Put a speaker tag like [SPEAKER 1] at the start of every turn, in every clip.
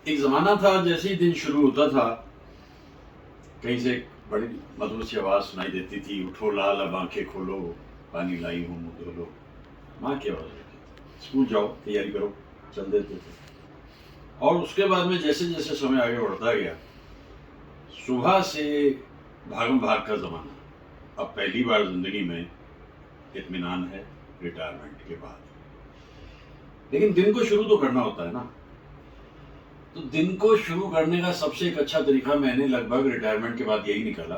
[SPEAKER 1] एक ज़माना था, जैसे ही दिन शुरू होता था कहीं से एक बड़ी मधुर सी आवाज़ सुनाई देती थी, उठो लाल अब आंखें खोलो, पानी लाई हूँ मुँह धो लो। माँ की आवाज़ होती थी, स्कूल जाओ, तैयारी करो, चल देते थे। और उसके बाद में जैसे जैसे समय आगे बढ़ता गया, सुबह से भागम भाग का ज़माना, अब पहली बार ज़िंदगी में इत्मीनान है रिटायरमेंट के बाद। लेकिन दिन को शुरू तो करना होता है ना, तो दिन को शुरू करने का सबसे एक अच्छा तरीका मैंने लगभग रिटायरमेंट के बाद यही निकाला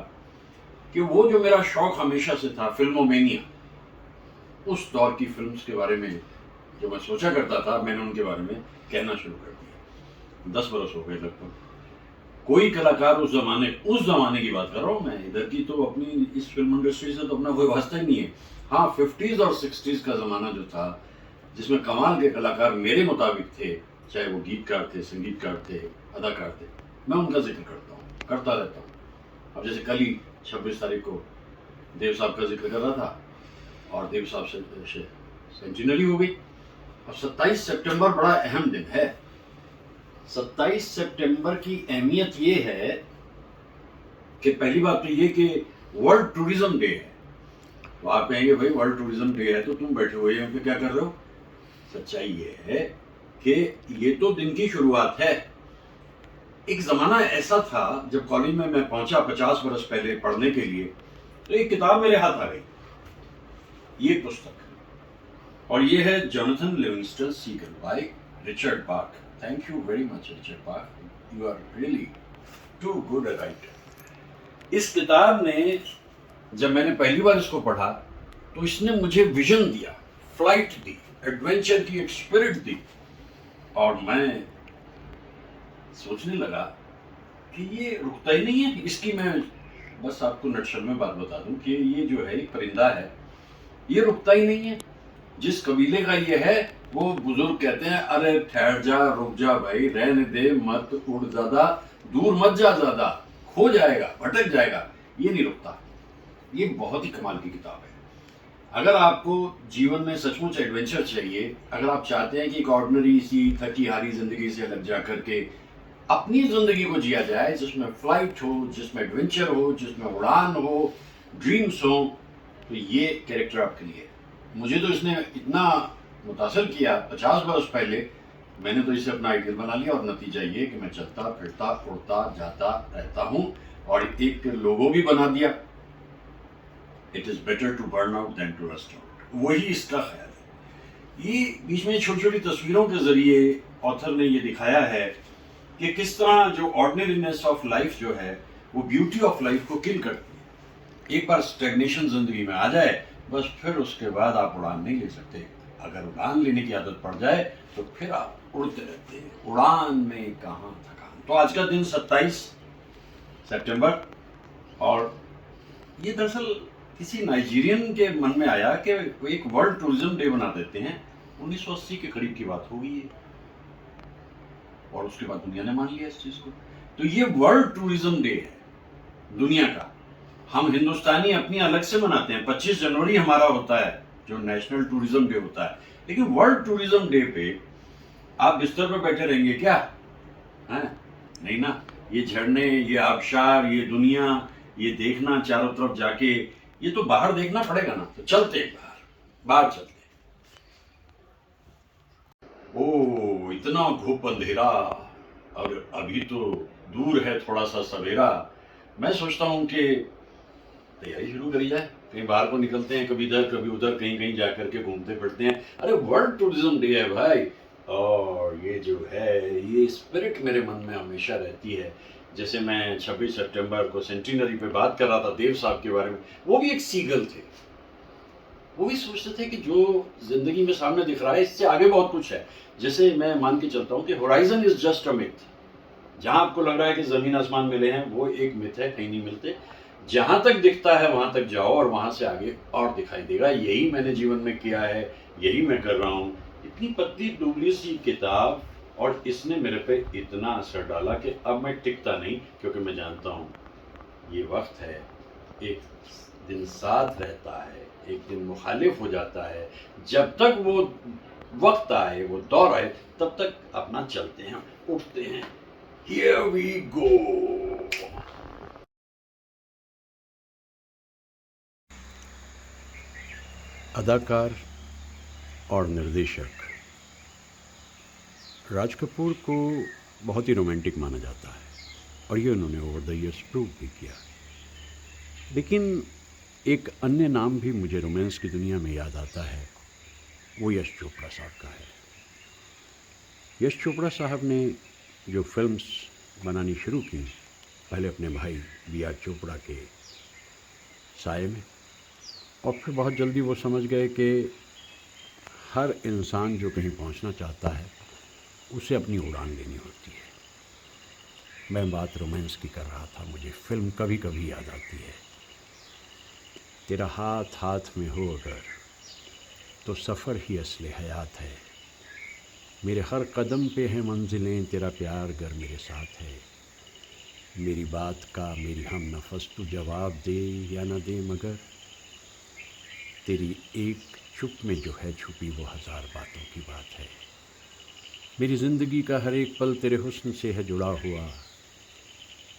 [SPEAKER 1] कि वो जो मेरा शौक हमेशा से था, फिल्मोमेनिया, उस दौर की फिल्म्स के बारे में जो मैं सोचा करता था, मैंने उनके बारे में कहना शुरू कर दिया। 10 बरस हो गए लगभग। कोई कलाकार उस जमाने की बात कर रहा हूँ मैं, इधर की तो अपनी इस फिल्म इंडस्ट्री से तो अपना कोई वास्ता ही नहीं है। हाँ, 50s और 60s का ज़माना जो था, जिसमें कमाल के कलाकार मेरे मुताबिक थे, चाहे वो गीतकार थे, संगीतकार थे, अदाकार थे, मैं उनका जिक्र करता रहता हूँ। अब जैसे कल ही 26 तारीख को देव साहब का जिक्र कर रहा था, और देव साहब से सेंचुनरी हो गई। अब 27 सितंबर बड़ा अहम दिन है। 27 सितंबर की अहमियत ये है कि पहली बात तो ये कि वर्ल्ड टूरिज्म डे है। तो आप कहेंगे भाई वर्ल्ड टूरिज्म डे है तो तुम बैठे हुए यहाँ पे क्या कर रहे हो? सच्चाई ये है कि ये तो दिन की शुरुआत है। एक ज़माना ऐसा था जब कॉलेज में मैं पहुंचा 50 बरस पहले पढ़ने के लिए, तो एक किताब मेरे हाथ आ गई, ये पुस्तक, और ये है Jonathan Livingston Seagull by Richard बार्क। Thank you very much Richard बार्क, you are really too good a writer. इस किताब ने, जब मैंने पहली बार इसको पढ़ा तो इसने मुझे विजन दिया, फ्लाइट दी, एडवेंचर की एक स्पिरिट दी, और मैं सोचने लगा कि ये रुकता ही नहीं है। इसकी मैं बस आपको नटशल में बात बता दूं कि ये जो है एक परिंदा है, ये रुकता ही नहीं है। जिस कबीले का ये है, वो बुजुर्ग कहते हैं अरे ठहर जा, रुक जा भाई, रहने दे, मत उड़ ज्यादा, दूर मत जा ज्यादा, खो जाएगा, भटक जाएगा। ये नहीं रुकता। ये बहुत ही कमाल की किताब है। अगर आपको जीवन में सचमुच एडवेंचर चाहिए, अगर आप चाहते हैं कि एक ऑर्डिनरी सी थकी हारी जिंदगी से अलग जा करके अपनी जिंदगी को जिया जाए, जिसमें फ्लाइट हो, जिसमें एडवेंचर हो, जिसमें उड़ान हो, ड्रीम्स हो, तो ये कैरेक्टर आपके लिए। मुझे तो इसने इतना मुतासर किया, 50 बरस पहले मैंने तो इसे अपना आइडियल बना लिया, और नतीजा ये कि मैं चलता फिरता उड़ता जाता रहता हूँ, और एक लोगो भी बना दिया, it is better to burn out than to rust out. वही इसका ख्याल है। ये बीच में छोटी छोटी तस्वीरों के जरिए ऑथर ने ये दिखाया है कि किस तरह जो ऑर्डिनरीनेस ऑफ लाइफ जो है वो ब्यूटी ऑफ लाइफ को किल करती है। एक बार स्टेग्नेशन जिंदगी में आ जाए, बस फिर उसके बाद आप उड़ान नहीं ले सकते। अगर उड़ान लेने की आदत पड़ जाए तो फिर आप उड़ते रहते हैं, उड़ान में कहाँ थकान। तो आज का दिन 27 सितंबर, और ये दरअसल किसी नाइजीरियन के मन में आया कि एक वर्ल्ड टूरिज्म डे बना देते हैं। 1980 के करीब की बात होगी ये, और उसके बाद दुनिया ने मान लिया इस चीज को। तो ये वर्ल्ड टूरिज्म डे है दुनिया का। हम हिंदुस्तानी अपनी अलग से मनाते हैं, 25 जनवरी हमारा होता है जो नेशनल टूरिज्म डे होता है, लेकिन वर्ल्ड टूरिज्म डे पे आप बिस्तर पर बैठे रहेंगे क्या? है नहीं ना। ये झरने, ये आबशार, ये दुनिया, ये देखना चारों तरफ जाके, ये तो बाहर देखना पड़ेगा ना। तो चलते बाहर चलते। ओ इतना घुप अंधेरा, और अभी तो दूर है थोड़ा सा सवेरा। मैं सोचता हूँ कि तैयारी शुरू करी जाए, कहीं बाहर को निकलते हैं, कभी इधर कभी उधर, कहीं कहीं जा करके घूमते फिरते हैं। अरे वर्ल्ड टूरिज्म डे है भाई, और ये जो है ये स्पिरिट मेरे मन में हमेशा रहती है। जैसे मैं 26 सितंबर को सेंटिनरी पे बात कर रहा था देव साहब के बारे में, वो भी एक सीगल थे। वो भी सोचते थे कि जो जिंदगी में सामने दिख रहा है इससे आगे बहुत कुछ है। जैसे मैं मान के चलता हूँ कि horizon is just a myth. जहां आपको लग रहा है कि जमीन आसमान मिले हैं, वो एक मिथ है, कहीं नहीं मिलते। जहां तक दिखता है वहां तक जाओ, और वहां से आगे और दिखाई देगा। यही मैंने जीवन में किया है, यही मैं कर रहा हूँ। इतनी पतली दुबली सी किताब, और इसने मेरे पे इतना असर डाला कि अब मैं टिकता नहीं, क्योंकि मैं जानता हूँ ये वक्त है, एक दिन साथ रहता है, एक दिन मुखालिफ हो जाता है। जब तक वो वक्त आए, वो दौर आए, तब तक अपना चलते हैं, उठते हैं, Here we go. अदाकार और निर्देशक राज कपूर को बहुत ही रोमांटिक माना जाता है और ये उन्होंने ओवर द ईयर्स प्रूव भी किया। लेकिन एक अन्य नाम भी मुझे रोमांस की दुनिया में याद आता है, वो यश चोपड़ा साहब का है। यश चोपड़ा साहब ने जो फिल्म्स बनानी शुरू की, पहले अपने भाई बी आर चोपड़ा के साए में, और फिर बहुत जल्दी वो समझ गए कि हर इंसान जो कहीं पहुंचना चाहता है उसे अपनी उड़ान लेनी होती है। मैं बात रोमांस की कर रहा था, मुझे फिल्म कभी कभी याद आती है। तेरा हाथ हाथ में हो अगर तो सफ़र ही असले हयात है, मेरे हर कदम पे है मंजिलें, तेरा प्यार गर मेरे साथ है, मेरी बात का मेरी हम नफस तू जवाब दे या न दे, मगर तेरी एक चुप में जो है छुपी वो हज़ार बातों की बात है, मेरी ज़िंदगी का हर एक पल तेरे हुस्न से है जुड़ा हुआ,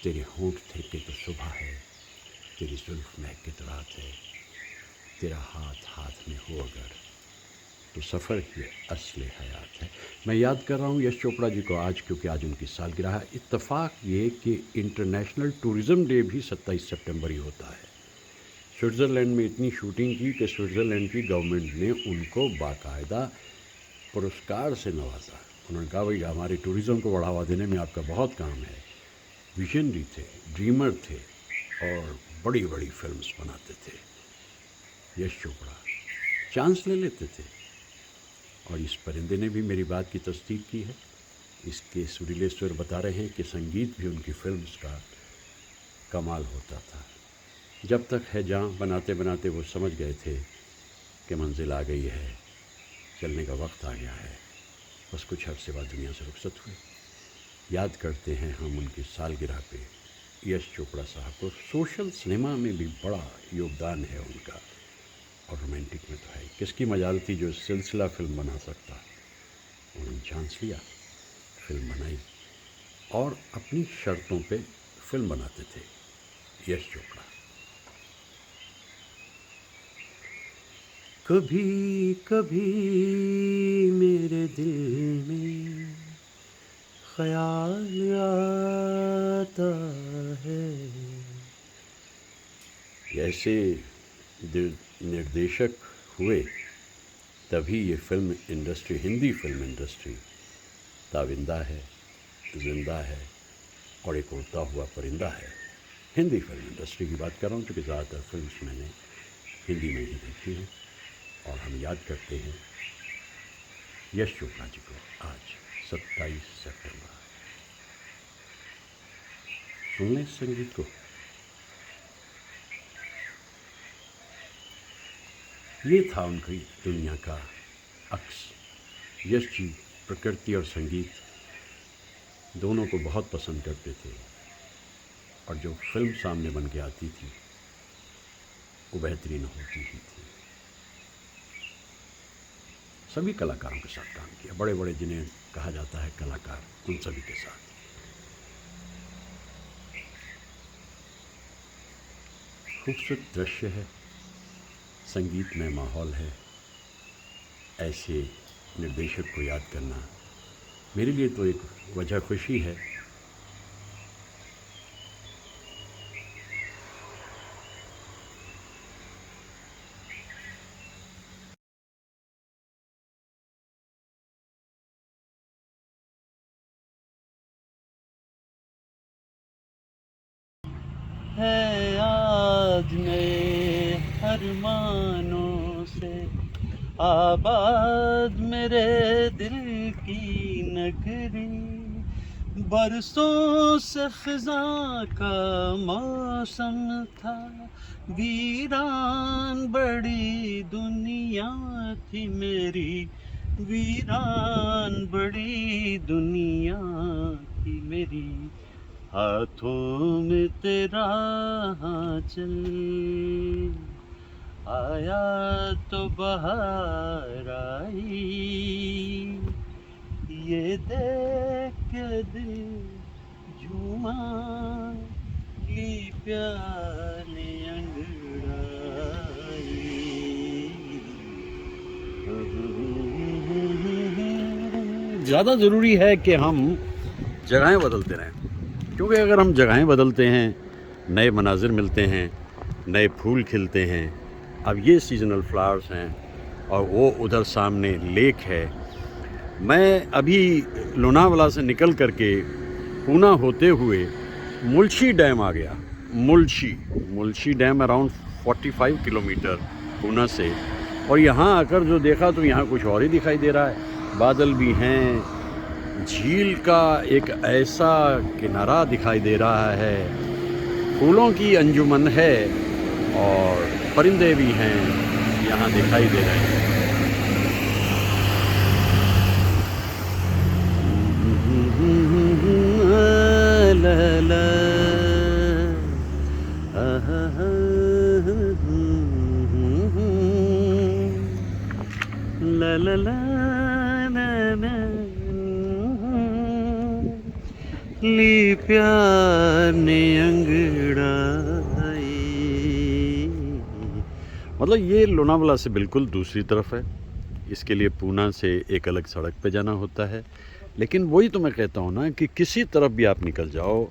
[SPEAKER 1] तेरे होंठ थे के तो सुबह है, तेरी जुल्फ महके तो रात है, तेरा हाथ हाथ में हो अगर तो सफ़र ही असले हयात है। मैं याद कर रहा हूँ यश चोपड़ा जी को आज, क्योंकि आज उनकी सालगिरह है। इत्तेफाक ये कि इंटरनेशनल टूरिज़म डे भी 27 सितंबर ही होता है। स्विट्ज़रलैंड में इतनी शूटिंग की कि स्विट्ज़रलैंड की गवर्नमेंट ने उनको बाकायदा पुरस्कार से नवाजा। उन्होंने कहा भाई हमारे टूरिज़म को बढ़ावा देने में आपका बहुत काम है। विजनरी थे, ड्रीमर थे और बड़ी बड़ी फिल्म्स बनाते थे। यश चोपड़ा चांस ले लेते थे और इस परिंदे ने भी मेरी बात की तस्दीक की है। इसके सुरीले स्वर बता रहे हैं कि संगीत भी उनकी फिल्म्स का कमाल होता था। जब तक है जहाँ बनाते बनाते वो समझ गए थे कि मंजिल आ गई है, चलने का वक्त आ गया है, बस कुछ अर्से बाद दुनिया से रुखसत हुए। याद करते हैं हम उनकी सालगिरह पे यश चोपड़ा साहब को। सोशल सिनेमा में भी बड़ा योगदान है उनका, और रोमांटिक में तो है। किसकी मजाल थी जो सिलसिला फिल्म बना सकता। उन्होंने चांस लिया, फिल्म बनाई और अपनी शर्तों पे फिल्म बनाते थे यश चोपड़ा। कभी कभी मेरे दिल में ख्याल आता है, ऐसे निर्देशक हुए तभी ये film industry, Hindi film industry ताविंदा है, जिंदा है और एक उड़ता हुआ परिंदा है। हिंदी फिल्म इंडस्ट्री की बात कर रहा हूँ क्योंकि ज़्यादातर फिल्म मैंने हिंदी में ही देखी हैं। और हम याद करते हैं यश चोपड़ा जी को आज 27 सितंबर। सुन लें संगीत को। ये था उनकी दुनिया का अक्स। यश जी प्रकृति और संगीत दोनों को बहुत पसंद करते थे और जो फिल्म सामने बन के आती थी वो बेहतरीन होती ही थी। सभी कलाकारों के साथ काम किया, बड़े बड़े जिन्हें कहा जाता है कलाकार, उन सभी के साथ। खूबसूरत दृश्य है, संगीत में माहौल है। ऐसे निर्देशक को याद करना मेरे लिए तो एक वजह खुशी है। है आज नए अरमानों से आबाद मेरे दिल की नगरी, बरसों से ख़िज़ां का मौसम था, वीरान बड़ी दुनिया थी मेरी, वीरान बड़ी दुनिया थी मेरी, हाथों में तेरा चल आया तो बहार आई, ये देख के दिल
[SPEAKER 2] झूमा ली प्यार ने अंगड़ाई। ज़्यादा ज़रूरी है कि हम जगहें बदलते रहें, क्योंकि अगर हम जगहें बदलते हैं, नए मनाजिर मिलते हैं, नए फूल खिलते हैं। अब ये सीजनल फ्लावर्स हैं और वो उधर सामने लेक है। मैं अभी लोनावला से निकल करके पूना होते हुए मुल्शी डैम आ गया। मुल्शी डैम अराउंड 45 किलोमीटर पूना से, और यहाँ आकर जो देखा तो यहाँ कुछ और ही दिखाई दे रहा है। बादल भी हैं, झील का एक ऐसा किनारा दिखाई दे रहा है, फूलों की अंजुमन है और परिंदे भी हैं यहाँ दिखाई दे रहे हैं। ला ला ला ला ला ला ली प्यार ने अंगड़ाई। मतलब ये लोनावला से बिल्कुल दूसरी तरफ है। इसके लिए पूना से एक अलग सड़क पे जाना होता है। लेकिन वही तो मैं कहता हूँ ना कि किसी तरफ भी आप निकल जाओ,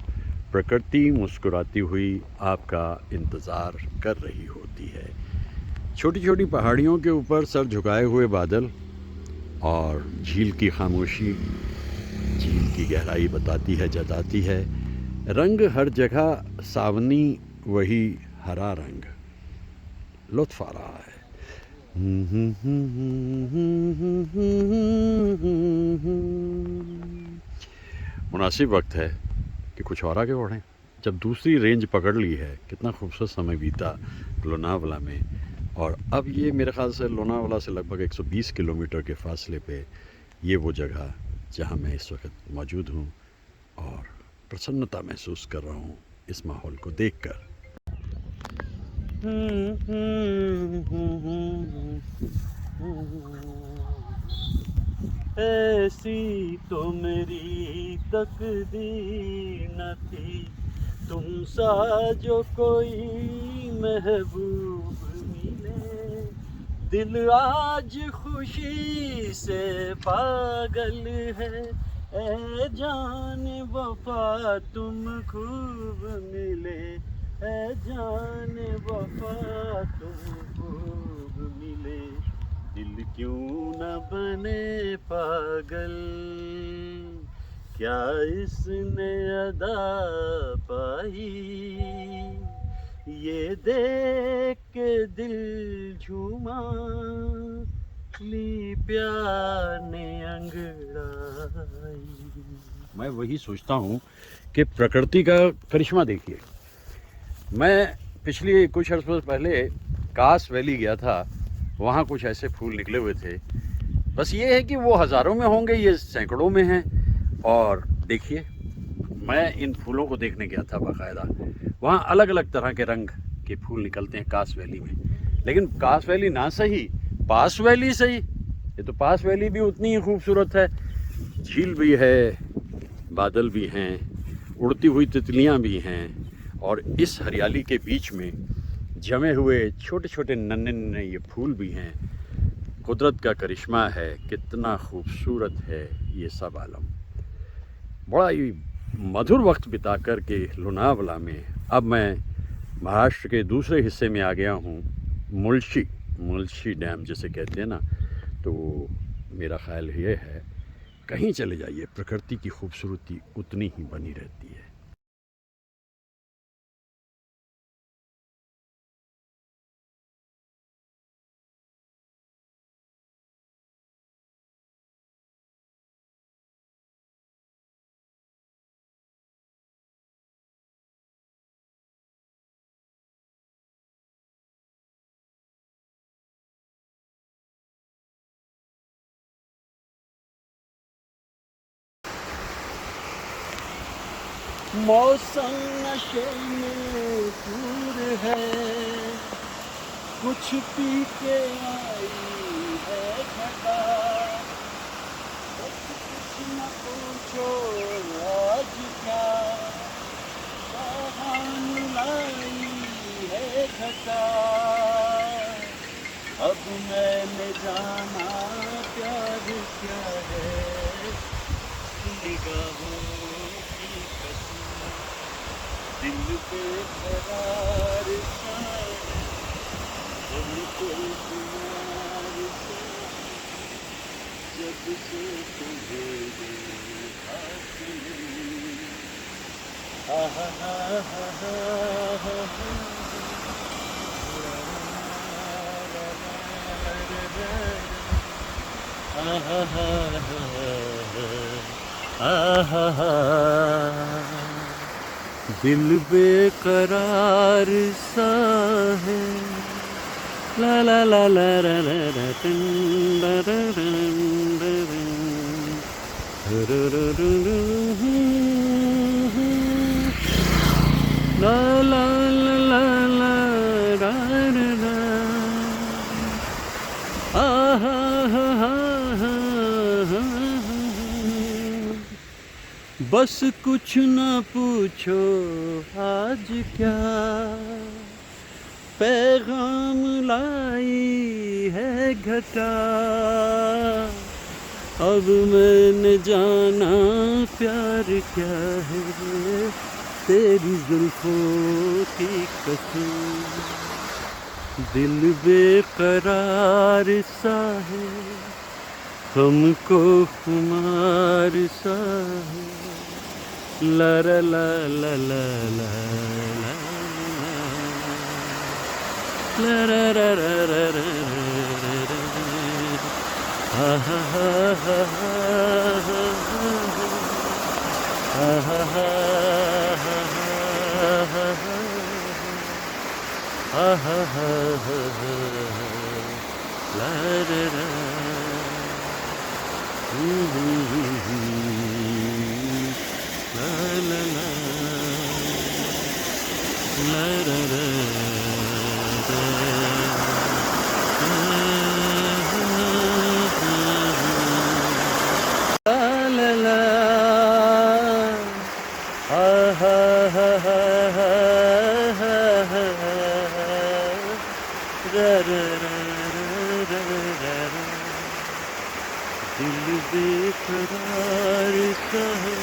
[SPEAKER 2] प्रकृति मुस्कुराती हुई आपका इंतज़ार कर रही होती है। छोटी छोटी पहाड़ियों के ऊपर सर झुकाए हुए बादल और झील की खामोशी झील की गहराई बताती है, जताती है। रंग हर जगह सावनी, वही हरा रंग लुत्फ़ आ रहा है। मुनासिब वक्त है कि कुछ और आगे बढ़ें। जब दूसरी रेंज पकड़ ली है, कितना खूबसूरत समय बीता लोनावला में। और अब ये मेरे ख़्याल से लोनावला से लगभग 120 किलोमीटर के फासले पे ये वो जगह जहाँ मैं इस वक्त मौजूद हूँ और प्रसन्नता महसूस कर रहा हूँ इस माहौल को देखकर। ऐसी तो मेरी तकदीर न थी, तुम सा जो कोई महबूब मिले। दिल आज खुशी से पागल है, ए जान वफा तुम खूब मिले, ए जान वफा तुम खूब मिले। दिल क्यों न बने पागल, क्या इसने अदा पाई, ये देख के दिल झूमा ली प्यार ने अंगड़ाई। मैं वही सोचता हूँ कि प्रकृति का करिश्मा देखिए। मैं पिछली कुछ अर्स पहले कास वैली गया था, वहाँ कुछ ऐसे फूल निकले हुए थे। बस ये है कि वो हज़ारों में होंगे, ये सैकड़ों में हैं। और देखिए, मैं इन फूलों को देखने गया था बाकायदा। वहाँ अलग अलग तरह के रंग के फूल निकलते हैं कास वैली में। लेकिन कास वैली ना सही, पास वैली सही। ये तो पास वैली भी उतनी ही खूबसूरत है। झील भी है, बादल भी हैं, उड़ती हुई तितलियाँ भी हैं, और इस हरियाली के बीच में जमे हुए छोटे छोटे नन्हे नन्हे ये फूल भी हैं। कुदरत का करिश्मा है, कितना खूबसूरत है ये सब आलम। बड़ा ही मधुर वक्त बिता कर के लोनावला में अब मैं महाराष्ट्र के दूसरे हिस्से में आ गया हूँ, मुल्शी डैम जिसे कहते हैं ना। तो मेरा ख्याल ये है, कहीं चले जाइए प्रकृति की खूबसूरती उतनी ही बनी रहती है। मौसम नशे में दूर है, कुछ पी के आई है घटा। बस कुछ न पूछो आज क्या, लाई है घटा, अब मैंने जाना प्यार क्या है, निगाहों की कसम दिल पे करार सा है, हमको तुम्हार सा, जब से तुम्हें देखा तुमने। आहा हा हा हा हा हा। दिल बेकरार सा है, ला ला ला ला ला ला ला टन, ला ला ला ला ला, रू रू रू रू, ला ला ला ला ला ला ला ला। आहा हा हा हा हा, बस कुछ ना पूछो आज क्या, पैगाम लाई है घटा, अब मैंने जाना प्यार क्या है, तेरी जुल्फों की कसम दिल बेकरार सा है, हमको खुमार सा है, ला ला ला ला ला ला ला ला ला ला ला ला, हा हा हा हा हा, हा हा हा हा हा, ha ha ha ha ha, la la la, la la la, la la la, la la la, ha ha ha ha ha. दिल बेकरार सा है,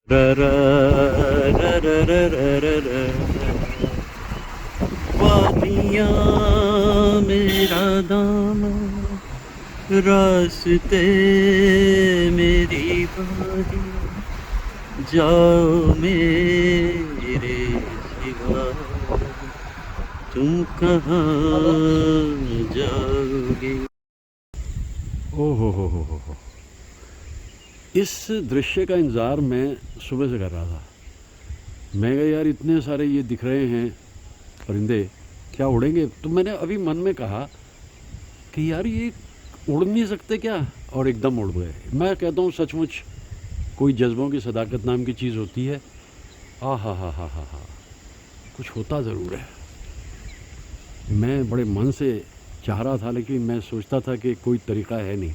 [SPEAKER 2] ra ra ra ra ra ra ra, वादियाँ मेरा दामन, रास्ते मेरी बाहें, जाओ मेरे सिवा तुम कहाँ जाओगे। ओ हो, इस दृश्य का इंतज़ार मैं सुबह से कर रहा था। मैं कहा यार इतने सारे ये दिख रहे हैं परिंदे, क्या उड़ेंगे? तो मैंने अभी मन में कहा कि यार ये उड़ नहीं सकते क्या, और एकदम उड़ गए। मैं कहता हूँ सचमुच कोई जज्बों की सदाकत नाम की चीज़ होती है। हा हा हा हा हा हा, कुछ होता ज़रूर है। मैं बड़े मन से चाह रहा था, लेकिन मैं सोचता था कि कोई तरीक़ा है नहीं।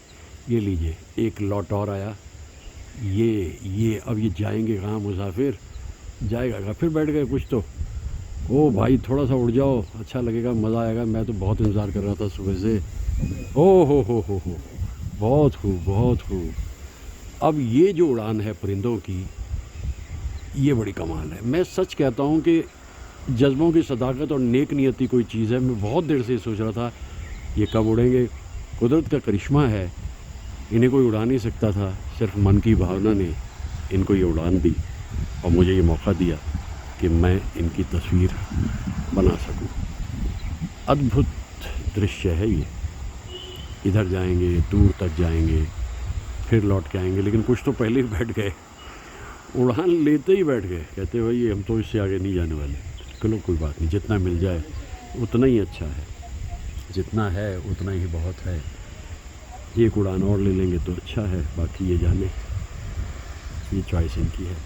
[SPEAKER 2] ये लीजिए, एक लॉट और आया। ये अब ये जाएंगे कहाँ मुसाफिर, जाएगा फिर बैठ गए कुछ तो। ओ भाई थोड़ा सा उड़ जाओ, अच्छा लगेगा, मज़ा आएगा। मैं तो बहुत इंतज़ार कर रहा था सुबह से। ओ हो, बहुत खूब। अब ये जो उड़ान है परिंदों की, ये बड़ी कमाल है। मैं सच कहता हूँ कि जज्बों की सदाकत और नेक नियति कोई चीज़ है। मैं बहुत देर से सोच रहा था ये कब उड़ेंगे। कुदरत का करिश्मा है, इन्हें कोई उड़ा नहीं सकता था, सिर्फ मन की भावना ने इनको ये उड़ान दी और मुझे ये मौका दिया कि मैं इनकी तस्वीर बना सकूं। अद्भुत दृश्य है ये। इधर जाएंगे, दूर तक जाएंगे, फिर लौट के आएंगे, लेकिन कुछ तो पहले ही बैठ गए, उड़ान लेते ही बैठ गए, कहते भाई हम तो इससे आगे नहीं जाने वाले। चलो कोई बात नहीं, जितना मिल जाए उतना ही अच्छा है, जितना है उतना ही बहुत है। एक उड़ान और ले लेंगे तो अच्छा है, बाकी ये जाने, ये चॉइस इनकी है।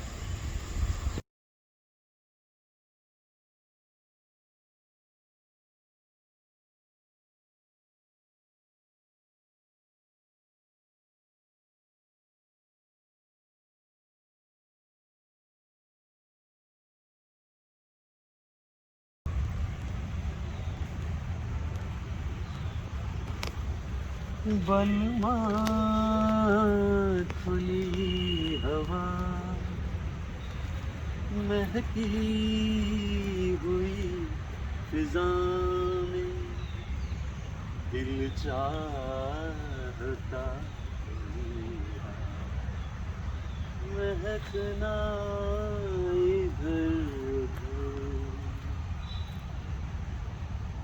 [SPEAKER 2] बलमा खुली हवा महकी हुई फिजा में दिल चाहता महकना इधर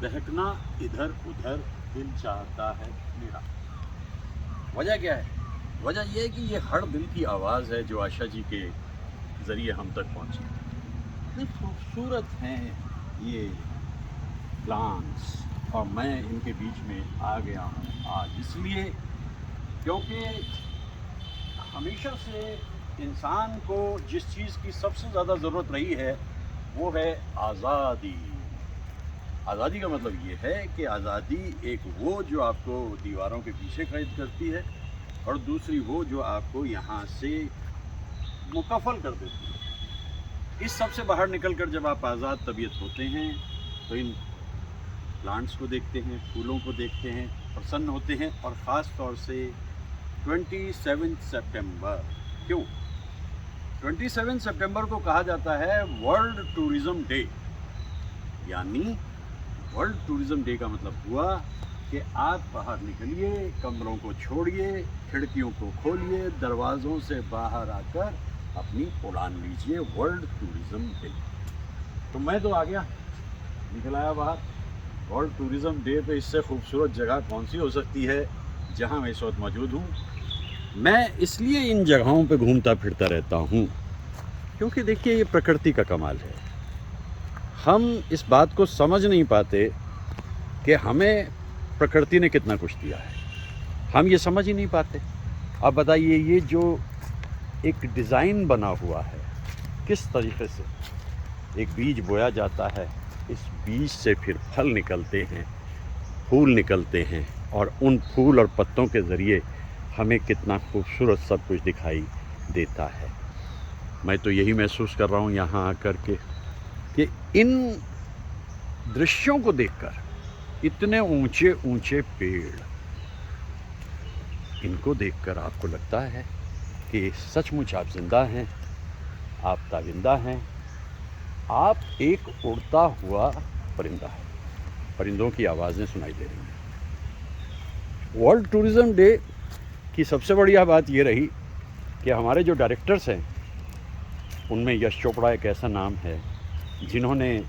[SPEAKER 2] बहकना इधर उधर दिल चाहता है मेरा। वजह क्या है? वजह यह है कि ये हर दिल की आवाज़ है जो आशा जी के ज़रिए हम तक पहुंची। इतने खूबसूरत हैं ये प्लांट्स, और मैं इनके बीच में आ गया हूँ आज इसलिए क्योंकि हमेशा से इंसान को जिस चीज़ की सबसे ज़्यादा ज़रूरत रही है वो है आज़ादी। आज़ादी का मतलब ये है कि आज़ादी एक वो जो आपको दीवारों के पीछे कैद करती है, और दूसरी वो जो आपको यहाँ से मुकफ़ल कर देती है। इस सब से बाहर निकलकर जब आप आज़ाद तबीयत होते हैं तो इन प्लांट्स को देखते हैं, फूलों को देखते हैं, प्रसन्न होते हैं। और ख़ास तौर से 27 सितंबर, क्यों 27 सितंबर को कहा जाता है वर्ल्ड टूरिज़्म डे। यानी वर्ल्ड टूरिज़्म डे का मतलब हुआ कि आप बाहर निकलिए, कमरों को छोड़िए, खिड़कियों को खोलिए, दरवाज़ों से बाहर आकर अपनी उड़ान लीजिए। World tourism day. तो मैं तो आ गया, निकल आया बाहर। वर्ल्ड टूरिज़्म डे पे इससे खूबसूरत जगह कौन सी हो सकती है जहां मैं इस वक्त मौजूद हूँ। मैं इसलिए इन जगहों पे घूमता फिरता रहता हूँ क्योंकि देखिए ये प्रकृति का कमाल है। हम इस बात को समझ नहीं पाते कि हमें प्रकृति ने कितना कुछ दिया है, हम ये समझ ही नहीं पाते। अब बताइए ये जो एक डिज़ाइन बना हुआ है, किस तरीके से एक बीज बोया जाता है, इस बीज से फिर फल निकलते हैं, फूल निकलते हैं, और उन फूल और पत्तों के ज़रिए हमें कितना खूबसूरत सब कुछ दिखाई देता है। मैं तो यही महसूस कर रहा हूँ यहाँ आकर के कि इन दृश्यों को देखकर, इतने ऊंचे ऊंचे पेड़, इनको देखकर आपको लगता है कि सचमुच आप जिंदा हैं, आप ताजिंदा हैं, आप एक उड़ता हुआ परिंदा है, परिंदों की आवाज़ें सुनाई दे रही हैं। वर्ल्ड टूरिज़्म डे की सबसे बढ़िया बात ये रही कि हमारे जो डायरेक्टर्स हैं उनमें यश चोपड़ा एक ऐसा नाम है जिन्होंने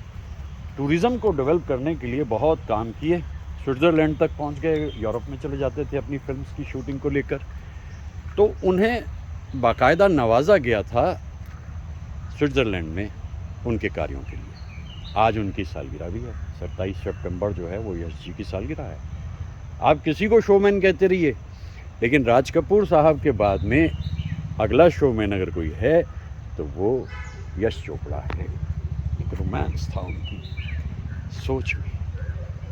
[SPEAKER 2] टूरिज़्म को डेवलप करने के लिए बहुत काम किए। स्विट्ज़रलैंड तक पहुंच गए, यूरोप में चले जाते थे अपनी फिल्म्स की शूटिंग को लेकर, तो उन्हें बाकायदा नवाजा गया था स्विट्ज़रलैंड में उनके कार्यों के लिए। आज उनकी सालगिरह भी है, 27 सितंबर जो है वो यश जी की सालगिरह है। आप किसी को शोमैन कहते रहिए, लेकिन राज कपूर साहब के बाद में अगला शोमैन अगर कोई है तो वो यश चोपड़ा है। एक रोमांस था उनकी सोच में।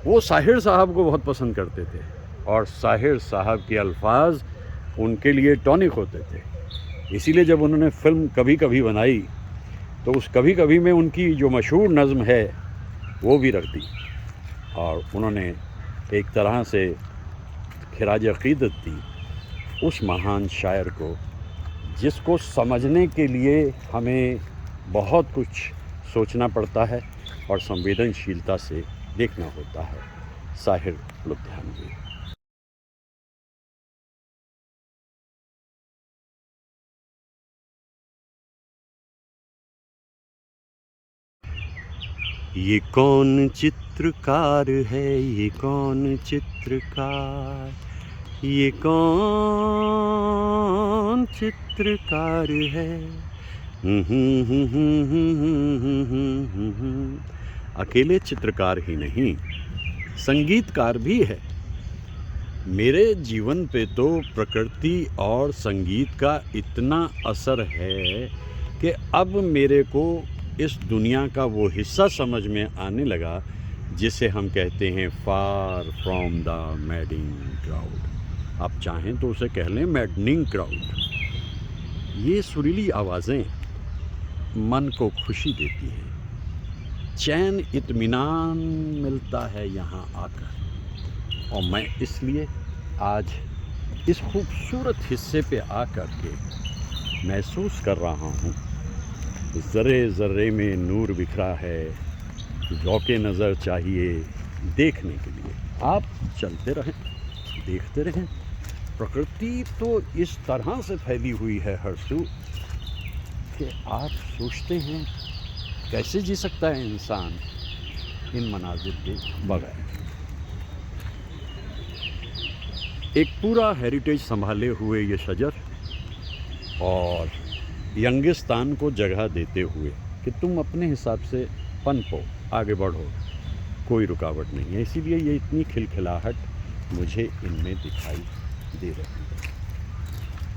[SPEAKER 2] वो साहिर साहब को बहुत पसंद करते थे, और साहिर साहब के अल्फाज उनके लिए टॉनिक होते थे। इसीलिए जब उन्होंने फिल्म कभी कभी बनाई तो उस कभी कभी में उनकी जो मशहूर नज़्म है वो भी रख दी, और उन्होंने एक तरह से खिराज अक़ीदत दी उस महान शायर को, जिसको समझने के लिए हमें बहुत कुछ सोचना पड़ता है और संवेदनशीलता से देखना होता है। साहिर लुधियानवी। ये कौन चित्रकार है, ये कौन चित्रकार, ये कौन चित्रकार है? अकेले चित्रकार ही नहीं, संगीतकार भी है। मेरे जीवन पे तो प्रकृति और संगीत का इतना असर है कि अब मेरे को इस दुनिया का वो हिस्सा समझ में आने लगा जिसे हम कहते हैं far from the madding crowd. आप चाहें तो उसे कह लें मैडनिंग क्राउड। ये सुरीली आवाज़ें मन को खुशी देती हैं, चैन इत्मीनान मिलता है यहाँ आकर। और मैं इसलिए आज इस खूबसूरत हिस्से पे आकर के महसूस कर रहा हूँ, ज़र्रे ज़र्रे में नूर बिखरा है, ज़ौक़े नज़र चाहिए देखने के लिए। आप चलते रहें, देखते रहें। प्रकृति तो इस तरह से फैली हुई है हर सू कि आप सोचते हैं कैसे जी सकता है इंसान इन मनाजिर के बगैर। एक पूरा हेरिटेज संभाले हुए ये शजर और यंगिस्तान को जगह देते हुए कि तुम अपने हिसाब से पनपो, आगे बढ़ो, कोई रुकावट नहीं है। इसीलिए ये इतनी खिलखिलाहट मुझे इनमें दिखाई दे रही है।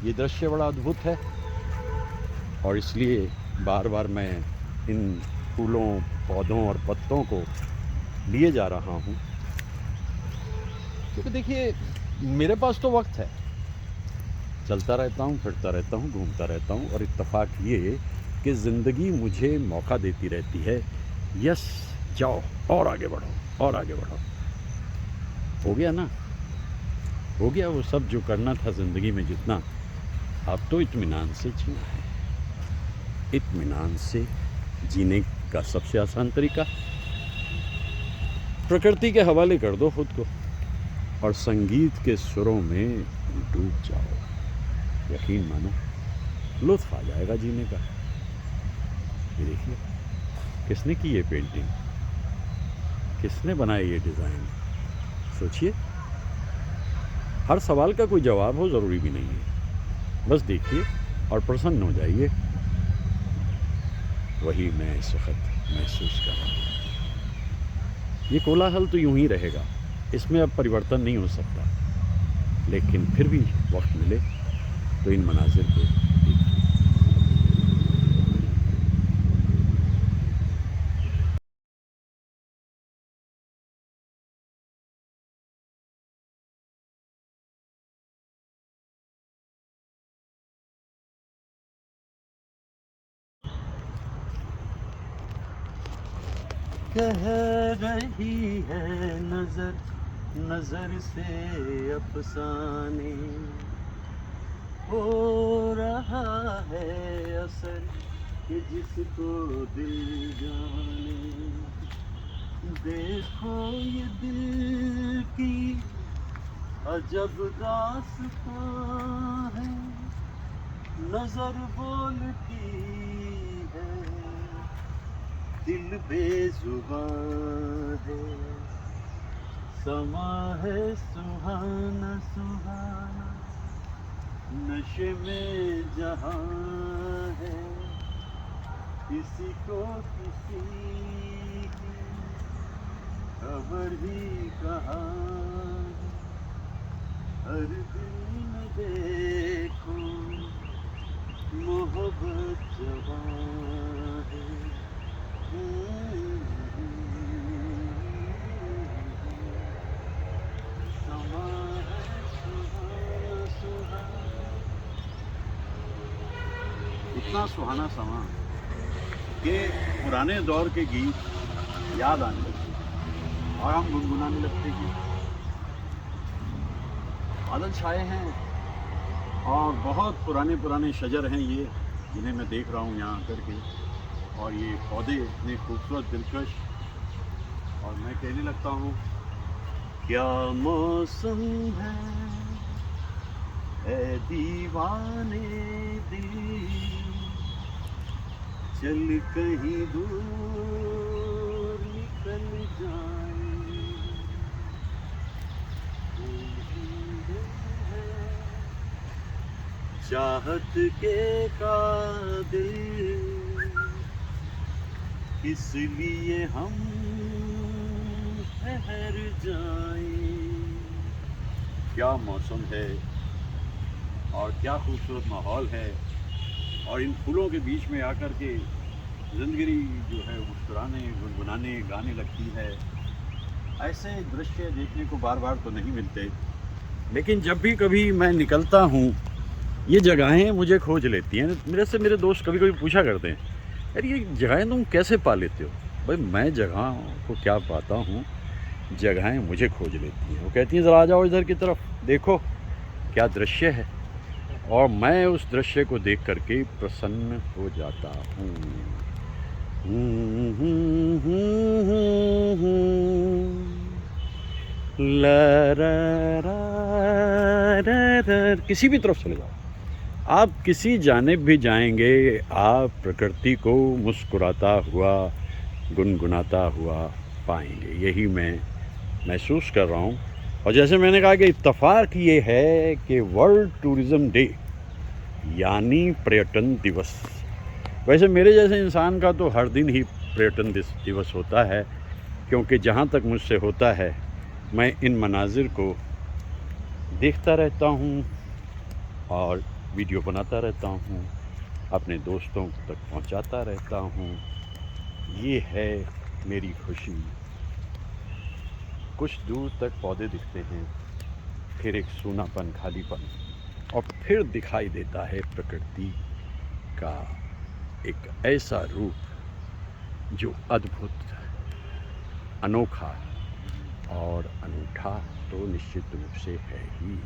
[SPEAKER 2] ये दृश्य बड़ा अद्भुत है और इसलिए बार बार मैं इन फूलों, पौधों और पत्तों को लिए जा रहा हूँ, क्योंकि देखिए मेरे पास तो वक्त है, चलता रहता हूँ, फिरता रहता हूँ, घूमता रहता हूँ। और इत्तेफाक ये कि ज़िंदगी मुझे मौका देती रहती है, यस जाओ और आगे बढ़ो और आगे बढ़ो। हो गया ना, हो गया वो सब जो करना था ज़िंदगी में जितना। अब तो इत्मीनान से जीना है। इत्मीनान से जीने का सबसे आसान तरीका प्रकृति के हवाले कर दो खुद को और संगीत के सुरों में डूब जाओ। यकीन मानो लुत्फ़ आ जाएगा जीने का। ये देखिए किसने की ये पेंटिंग, किसने बनाया ये डिज़ाइन, सोचिए। हर सवाल का कोई जवाब हो ज़रूरी भी नहीं है, बस देखिए और प्रसन्न हो जाइए। वही मैं इस वक्त महसूस कर रहा हूँ। ये कोलाहल तो यूं ही रहेगा, इसमें अब परिवर्तन नहीं हो सकता, लेकिन फिर भी वक्त मिले तो इन मनाजिर को देखिए। कह रही है नजर नजर से अफसाने, हो रहा है असर कि जिसको दिल जाने। देखो ये दिल की अजब दास्तां है, नजर बोलती है दिल बेजुबान है। समा है सुहाना सुहाना, नशे में जहां है, किसी को किसी की खबर ही कहाँ है। हर दिन देखो मोहब्बत जवां है। इतना सुहाना समा कि पुराने दौर के गीत याद आने लगते और हम गुनगुनाने लगते हैं। बादल छाए हैं और बहुत पुराने पुराने शजर हैं ये, जिन्हें मैं देख रहा हूँ यहाँ आकर के। और ये पौधे इतने खूबसूरत, दिलकश, और मैं कहने लगता हूँ क्या मौसम है दीवाने दिल, चल कहीं दूर निकल जाए। चाहत के कादिर, इसलिए हम ठहर जाएं। क्या मौसम है और क्या खूबसूरत माहौल है, और इन फूलों के बीच में आकर के ज़िंदगी जो है मुस्कुराने, गुनगुनाने, गाने लगती है। ऐसे दृश्य देखने को बार बार तो नहीं मिलते, लेकिन जब भी कभी मैं निकलता हूँ ये जगहें मुझे खोज लेती हैं। मेरे दोस्त कभी कभी पूछा करते हैं, यार ये जगहें तुम कैसे पा लेते हो? भाई मैं जगह को क्या पाता हूँ, जगहें मुझे खोज लेती हैं। वो कहती हैं ज़रा आ जाओ इधर की तरफ, देखो क्या दृश्य है, और मैं उस दृश्य को देख करके प्रसन्न हो जाता हूँ। ला रा रा रा रा। किसी भी तरफ चले जाओ, आप किसी जानिब भी जाएंगे, आप प्रकृति को मुस्कुराता हुआ, गुनगुनाता हुआ पाएंगे। यही मैं महसूस कर रहा हूँ। और जैसे मैंने कहा कि इत्तफाक ये है कि वर्ल्ड टूरिज़म डे यानी पर्यटन दिवस, वैसे मेरे जैसे इंसान का तो हर दिन ही पर्यटन दिवस होता है, क्योंकि जहाँ तक मुझसे होता है मैं इन मनाजिर को देखता रहता हूँ और वीडियो बनाता रहता हूँ, अपने दोस्तों तक पहुँचाता रहता हूँ। ये है मेरी खुशी। कुछ दूर तक पौधे दिखते हैं, फिर एक सूनापन, खालीपन, और फिर दिखाई देता है प्रकृति का एक ऐसा रूप जो अद्भुत, अनोखा और अनूठा तो निश्चित रूप से है ही।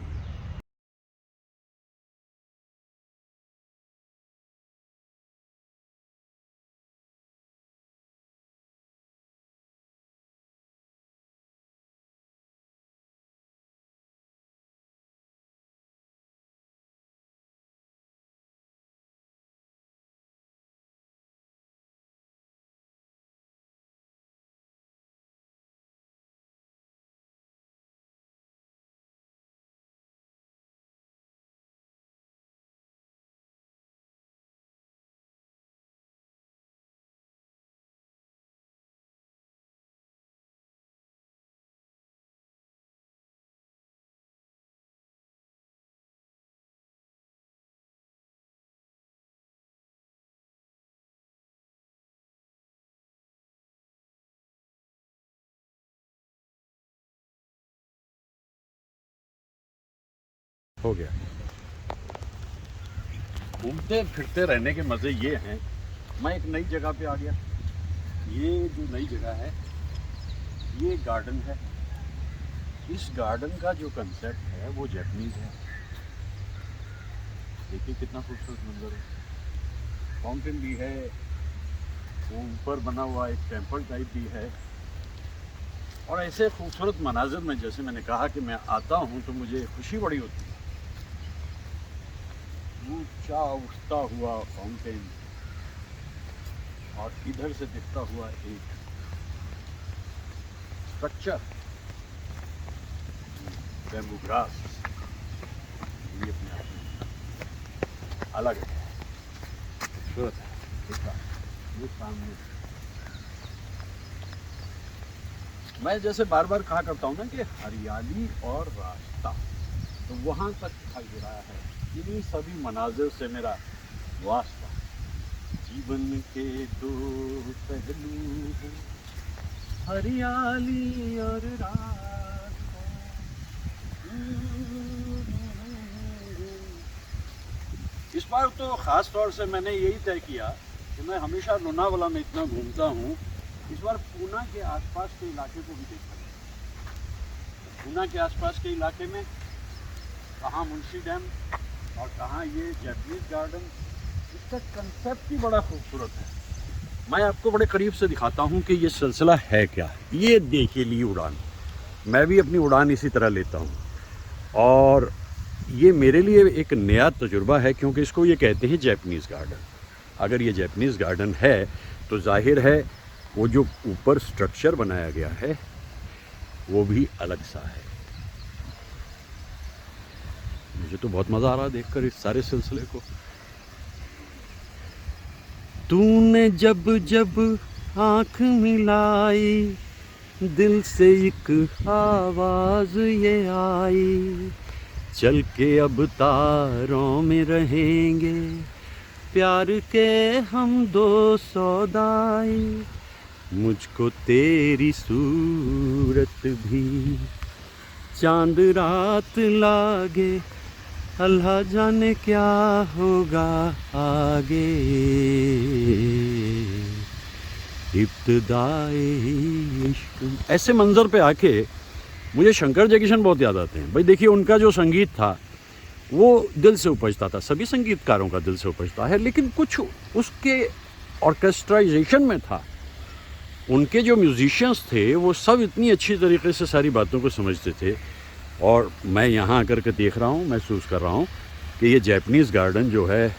[SPEAKER 2] हो गया। घूमते फिरते रहने के मज़े ये हैं, मैं एक नई जगह पे आ गया। ये जो नई जगह है ये गार्डन है। इस गार्डन का जो कंसेप्ट है वो जैपनीज है। देखिए कितना खूबसूरत मंजर है। फाउंटेन भी है, वो ऊपर बना हुआ एक टेम्पल टाइप भी है, और ऐसे खूबसूरत मनाजिर में जैसे मैंने कहा कि मैं आता हूँ तो मुझे खुशी बड़ी होती है। ऊंचा उठता हुआ फाउंटेन, और इधर से दिखता हुआ एक स्ट्रक्चर, बैम्बू ग्रास, ये अपने आप में अलग है, खूबसूरत है। देखा ये सामने, मैं जैसे बार बार कहा करता हूँ ना कि हरियाली और रास्ता, तो वहाँ तक दिखाई दे रहा है। इन्हीं सभी मनाजिर से मेरा वास्ता। जीवन के दो पहलू हैं, हरियाली और रास्ता। इस बार तो ख़ास तौर से मैंने यही तय किया कि मैं हमेशा लोनावाला में इतना घूमता हूँ, इस बार पूना के आसपास के इलाके को भी देखा। पूना के आसपास के इलाके में कहाँ मुंशी डैम और कहाँ ये जैपनीज गार्डन, इसका कंसेप्ट ही बड़ा खूबसूरत है। मैं आपको बड़े करीब से दिखाता हूँ कि ये सिलसिला है क्या। ये देखिए ली उड़ान, मैं भी अपनी उड़ान इसी तरह लेता हूँ, और ये मेरे लिए एक नया तजुर्बा है, क्योंकि इसको ये कहते हैं जैपनीज़ गार्डन। अगर ये जैपनीज़ गार्डन है तो जाहिर है वो जो ऊपर स्ट्रक्चर बनाया गया है वो भी अलग सा है। मुझे तो बहुत मज़ा आ रहा है देखकर इस सारे सिलसिले को। तूने जब जब आँख मिलाई, दिल से एक आवाज़ ये आई, चल के अब तारों में रहेंगे, प्यार के हम दो सौदाई। मुझको तेरी सूरत भी चांद रात लागे, अल्लाह जाने क्या होगा आगे। इब्तिदाए इश्क। ऐसे मंज़र पे आके मुझे शंकर जयकिशन बहुत याद आते हैं। भाई देखिए, उनका जो संगीत था वो दिल से उपजता था, सभी संगीतकारों का दिल से उपजता है, लेकिन कुछ उसके ऑर्केस्ट्राइजेशन में था। उनके जो म्यूजिशियंस थे वो सब इतनी अच्छी तरीके से सारी बातों को समझते थे। और मैं यहाँ आकर के देख रहा हूँ, महसूस कर रहा हूँ कि ये जैपनीज़ गार्डन जो है,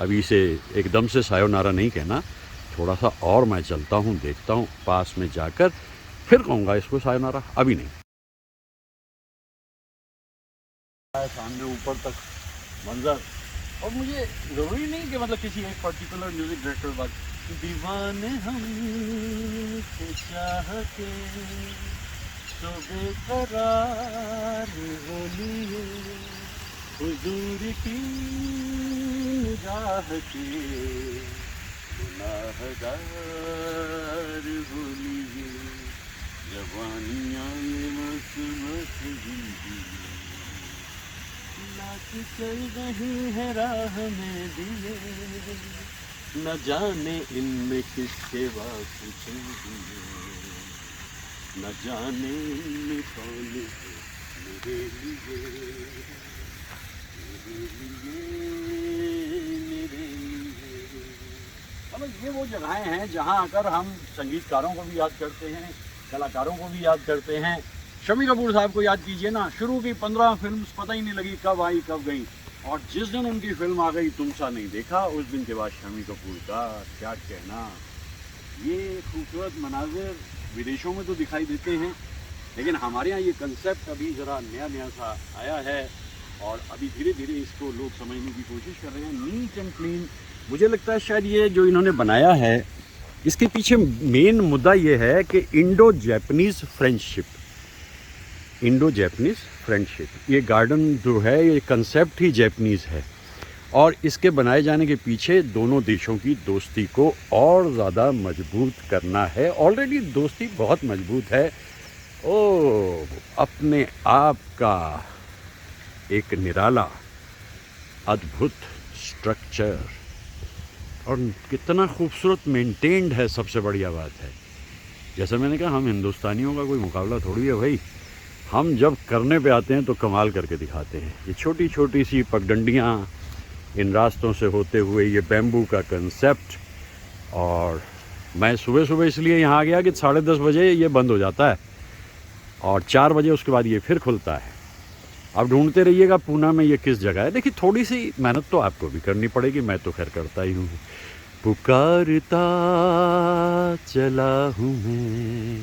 [SPEAKER 2] अभी इसे एकदम से सायोनारा नहीं कहना, थोड़ा सा और मैं चलता हूँ, देखता हूँ, पास में जाकर फिर कहूँगा इसको सायोनारा, अभी नहीं। सामने ऊपर तक मंजर, और मुझे ज़रूरी नहीं कि मतलब किसी एक पर्टिकुलर म्यूज़िक डायरेक्टर बात। दीवाने हम से चाहते तो बेकरार हो लिए, हुजूर की निगाह के गुनाहगार हो लिए, जवानियाँ ये मस्त मस्त जिंदगी नाच चल रही है राह में दिए, न जाने इनमें किसके वास्ते दिए, न जाने इनमें कौन है मेरे लिए, मेरे लिए, मेरे लिए। मतलब ये वो जगहें हैं जहाँ आकर हम संगीतकारों को भी याद करते हैं, कलाकारों को भी याद करते हैं। शम्मी कपूर साहब को याद कीजिए ना, शुरू की 15 फिल्म पता ही नहीं लगी कब आई कब गई, और जिस दिन उनकी फिल्म आ गई तुम सा नहीं देखा, उस दिन के बाद शम्मी कपूर का क्या कहना। ये खूबसूरत मनाजिर विदेशों में तो दिखाई देते हैं, लेकिन हमारे यहाँ ये कंसेप्ट अभी ज़रा नया नया सा आया है, और अभी धीरे धीरे इसको लोग समझने की कोशिश कर रहे हैं। नीट एंड क्लीन, मुझे लगता है शायद ये जो इन्होंने बनाया है, इसके पीछे मेन मुद्दा ये है कि Indo Japanese friendship, Indo Japanese friendship, ये गार्डन जो है ये कंसेप्ट ही जैपनीज़ है, और इसके बनाए जाने के पीछे दोनों देशों की दोस्ती को और ज़्यादा मजबूत करना है। ऑलरेडी दोस्ती बहुत मजबूत है। ओ, अपने आप का एक निराला अद्भुत स्ट्रक्चर, और कितना खूबसूरत मेंटेन्ड है, सबसे बढ़िया बात है। जैसा मैंने कहा, हम हिंदुस्तानियों का कोई मुकाबला थोड़ी है भाई, हम जब करने पे आते हैं तो कमाल करके दिखाते हैं। ये छोटी छोटी सी पगडंडियाँ इन रास्तों से होते हुए, ये बैम्बू का कंसेप्ट, और मैं सुबह सुबह इसलिए यहाँ आ गया कि 10:30 बजे ये बंद हो जाता है, और 4 बजे उसके बाद ये फिर खुलता है। अब ढूंढते रहिएगा पूना में ये किस जगह है। देखिए, थोड़ी सी मेहनत तो आपको भी करनी पड़ेगी, मैं तो खैर करता ही हूँ। पुकारता चला हूँ मैं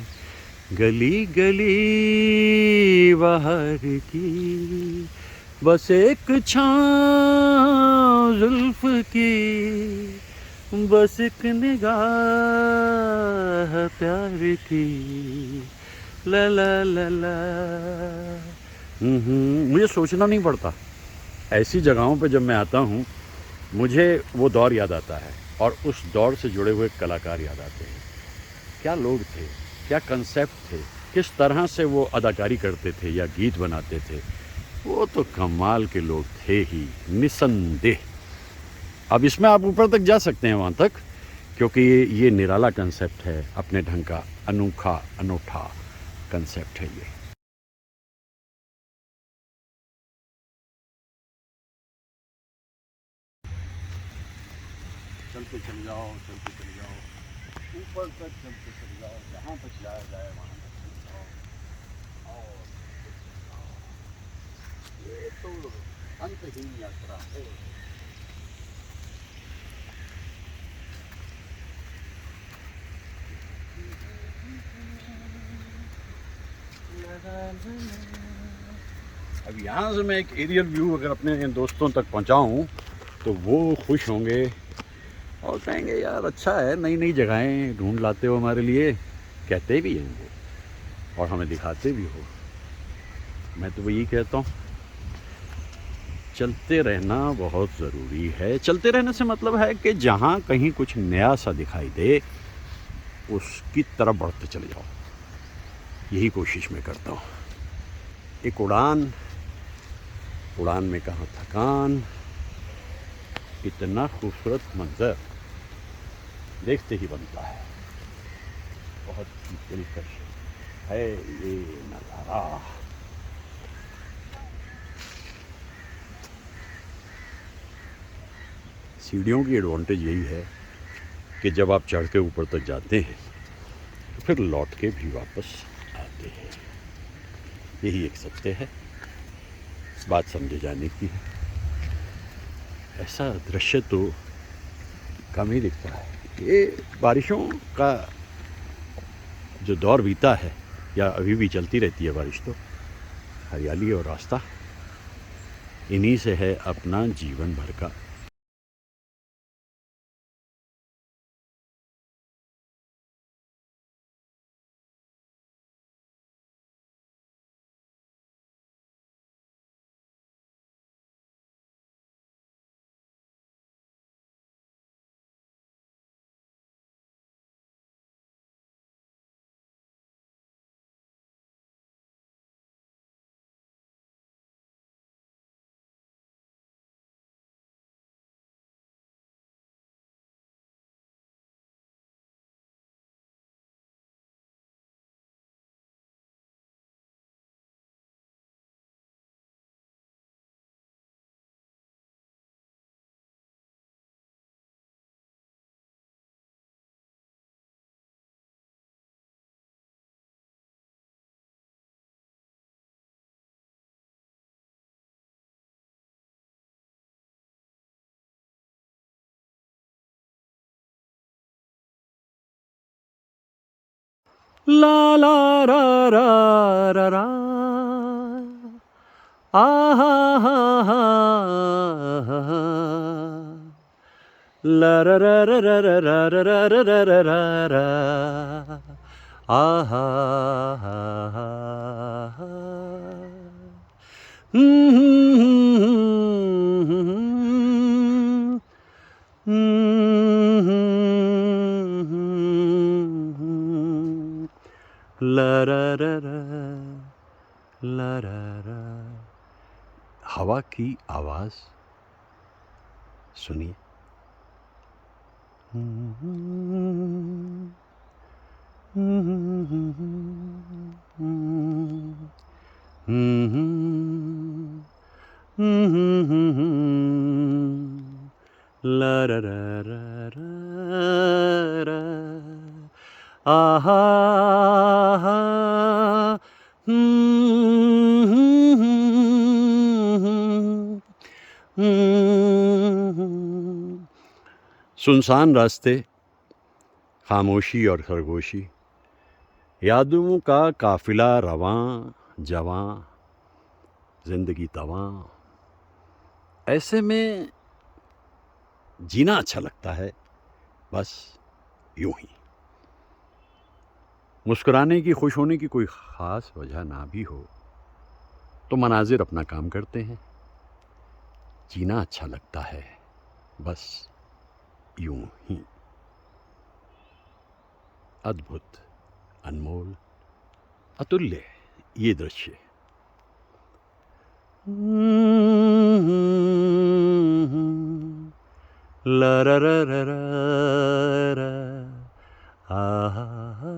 [SPEAKER 2] गली गली बाहर की, बस एक छाँव जुल्फ की, बस एक निगाह प्यार की, ला ला ला ला। मुझे सोचना नहीं पड़ता, ऐसी जगहों पे जब मैं आता हूँ मुझे वो दौर याद आता है, और उस दौर से जुड़े हुए कलाकार याद आते हैं। क्या लोग थे, क्या कंसेप्ट थे, किस तरह से वो अदाकारी करते थे या गीत बनाते थे, वो तो कमाल के लोग थे ही, निसंदेह। अब इसमें आप ऊपर तक जा सकते हैं वहाँ तक, क्योंकि ये निराला कंसेप्ट है, अपने ढंग का अनोखा अनूठा कंसेप्ट है ये। चलते चल जाओ, चलते चल जाओ, ऊपर तक चलते चल जाओ, जहाँ तक जाया जाए वहाँ तक चल जाओ, और ये तो अंतहीन यात्रा है। अब यहाँ से मैं एक एरियल व्यू अगर अपने दोस्तों तक पहुँचाऊँ तो वो खुश होंगे और कहेंगे यार अच्छा है, नई नई जगहें ढूंढ लाते हो हमारे लिए, कहते भी हैं वो और हमें दिखाते भी हो। मैं तो वही कहता हूँ, चलते रहना बहुत ज़रूरी है। चलते रहने से मतलब है कि जहाँ कहीं कुछ नया सा दिखाई दे उसकी तरफ बढ़ते चले जाओ, यही कोशिश मैं करता हूँ। एक उड़ान, उड़ान में कहाँ थकान, इतना खूबसूरत मंजर देखते ही बनता है। बहुत दिलकश है ये नज़ारा। सीढ़ियों की एडवांटेज यही है कि जब आप चढ़ के ऊपर तक जाते हैं तो फिर लौट के भी वापस आते हैं। यही एक सत्य है, बात समझे जाने की है। ऐसा दृश्य तो कम ही दिखता है। ये बारिशों का जो दौर बीता है, या अभी भी चलती रहती है बारिश, तो हरियाली और रास्ता, इन्हीं से है अपना जीवन भर का। ला ला रा रा रा रा, आ हा हा हा हा, ला रा रा रा रा रा रा रा रा रा रा रा रा, आ हा हा हा हा। ला रा रा रा, ला रा रा। हवा की आवाज़ सुनिए। ला रा रा रा रा रा, आहा हा, सुनसान रास्ते, खामोशी और खरगोशी, यादों का काफिला रवां जवां, जिंदगी तवां। ऐसे में जीना अच्छा लगता है, बस यूं ही। मुस्कुराने की, खुश होने की कोई ख़ास वजह ना भी हो तो मनाजिर अपना काम करते हैं। जीना अच्छा लगता है, बस यूं ही। अद्भुत, अनमोल, अतुल्य ये दृश्य। ला रा रा रा रा रा, आहा हा,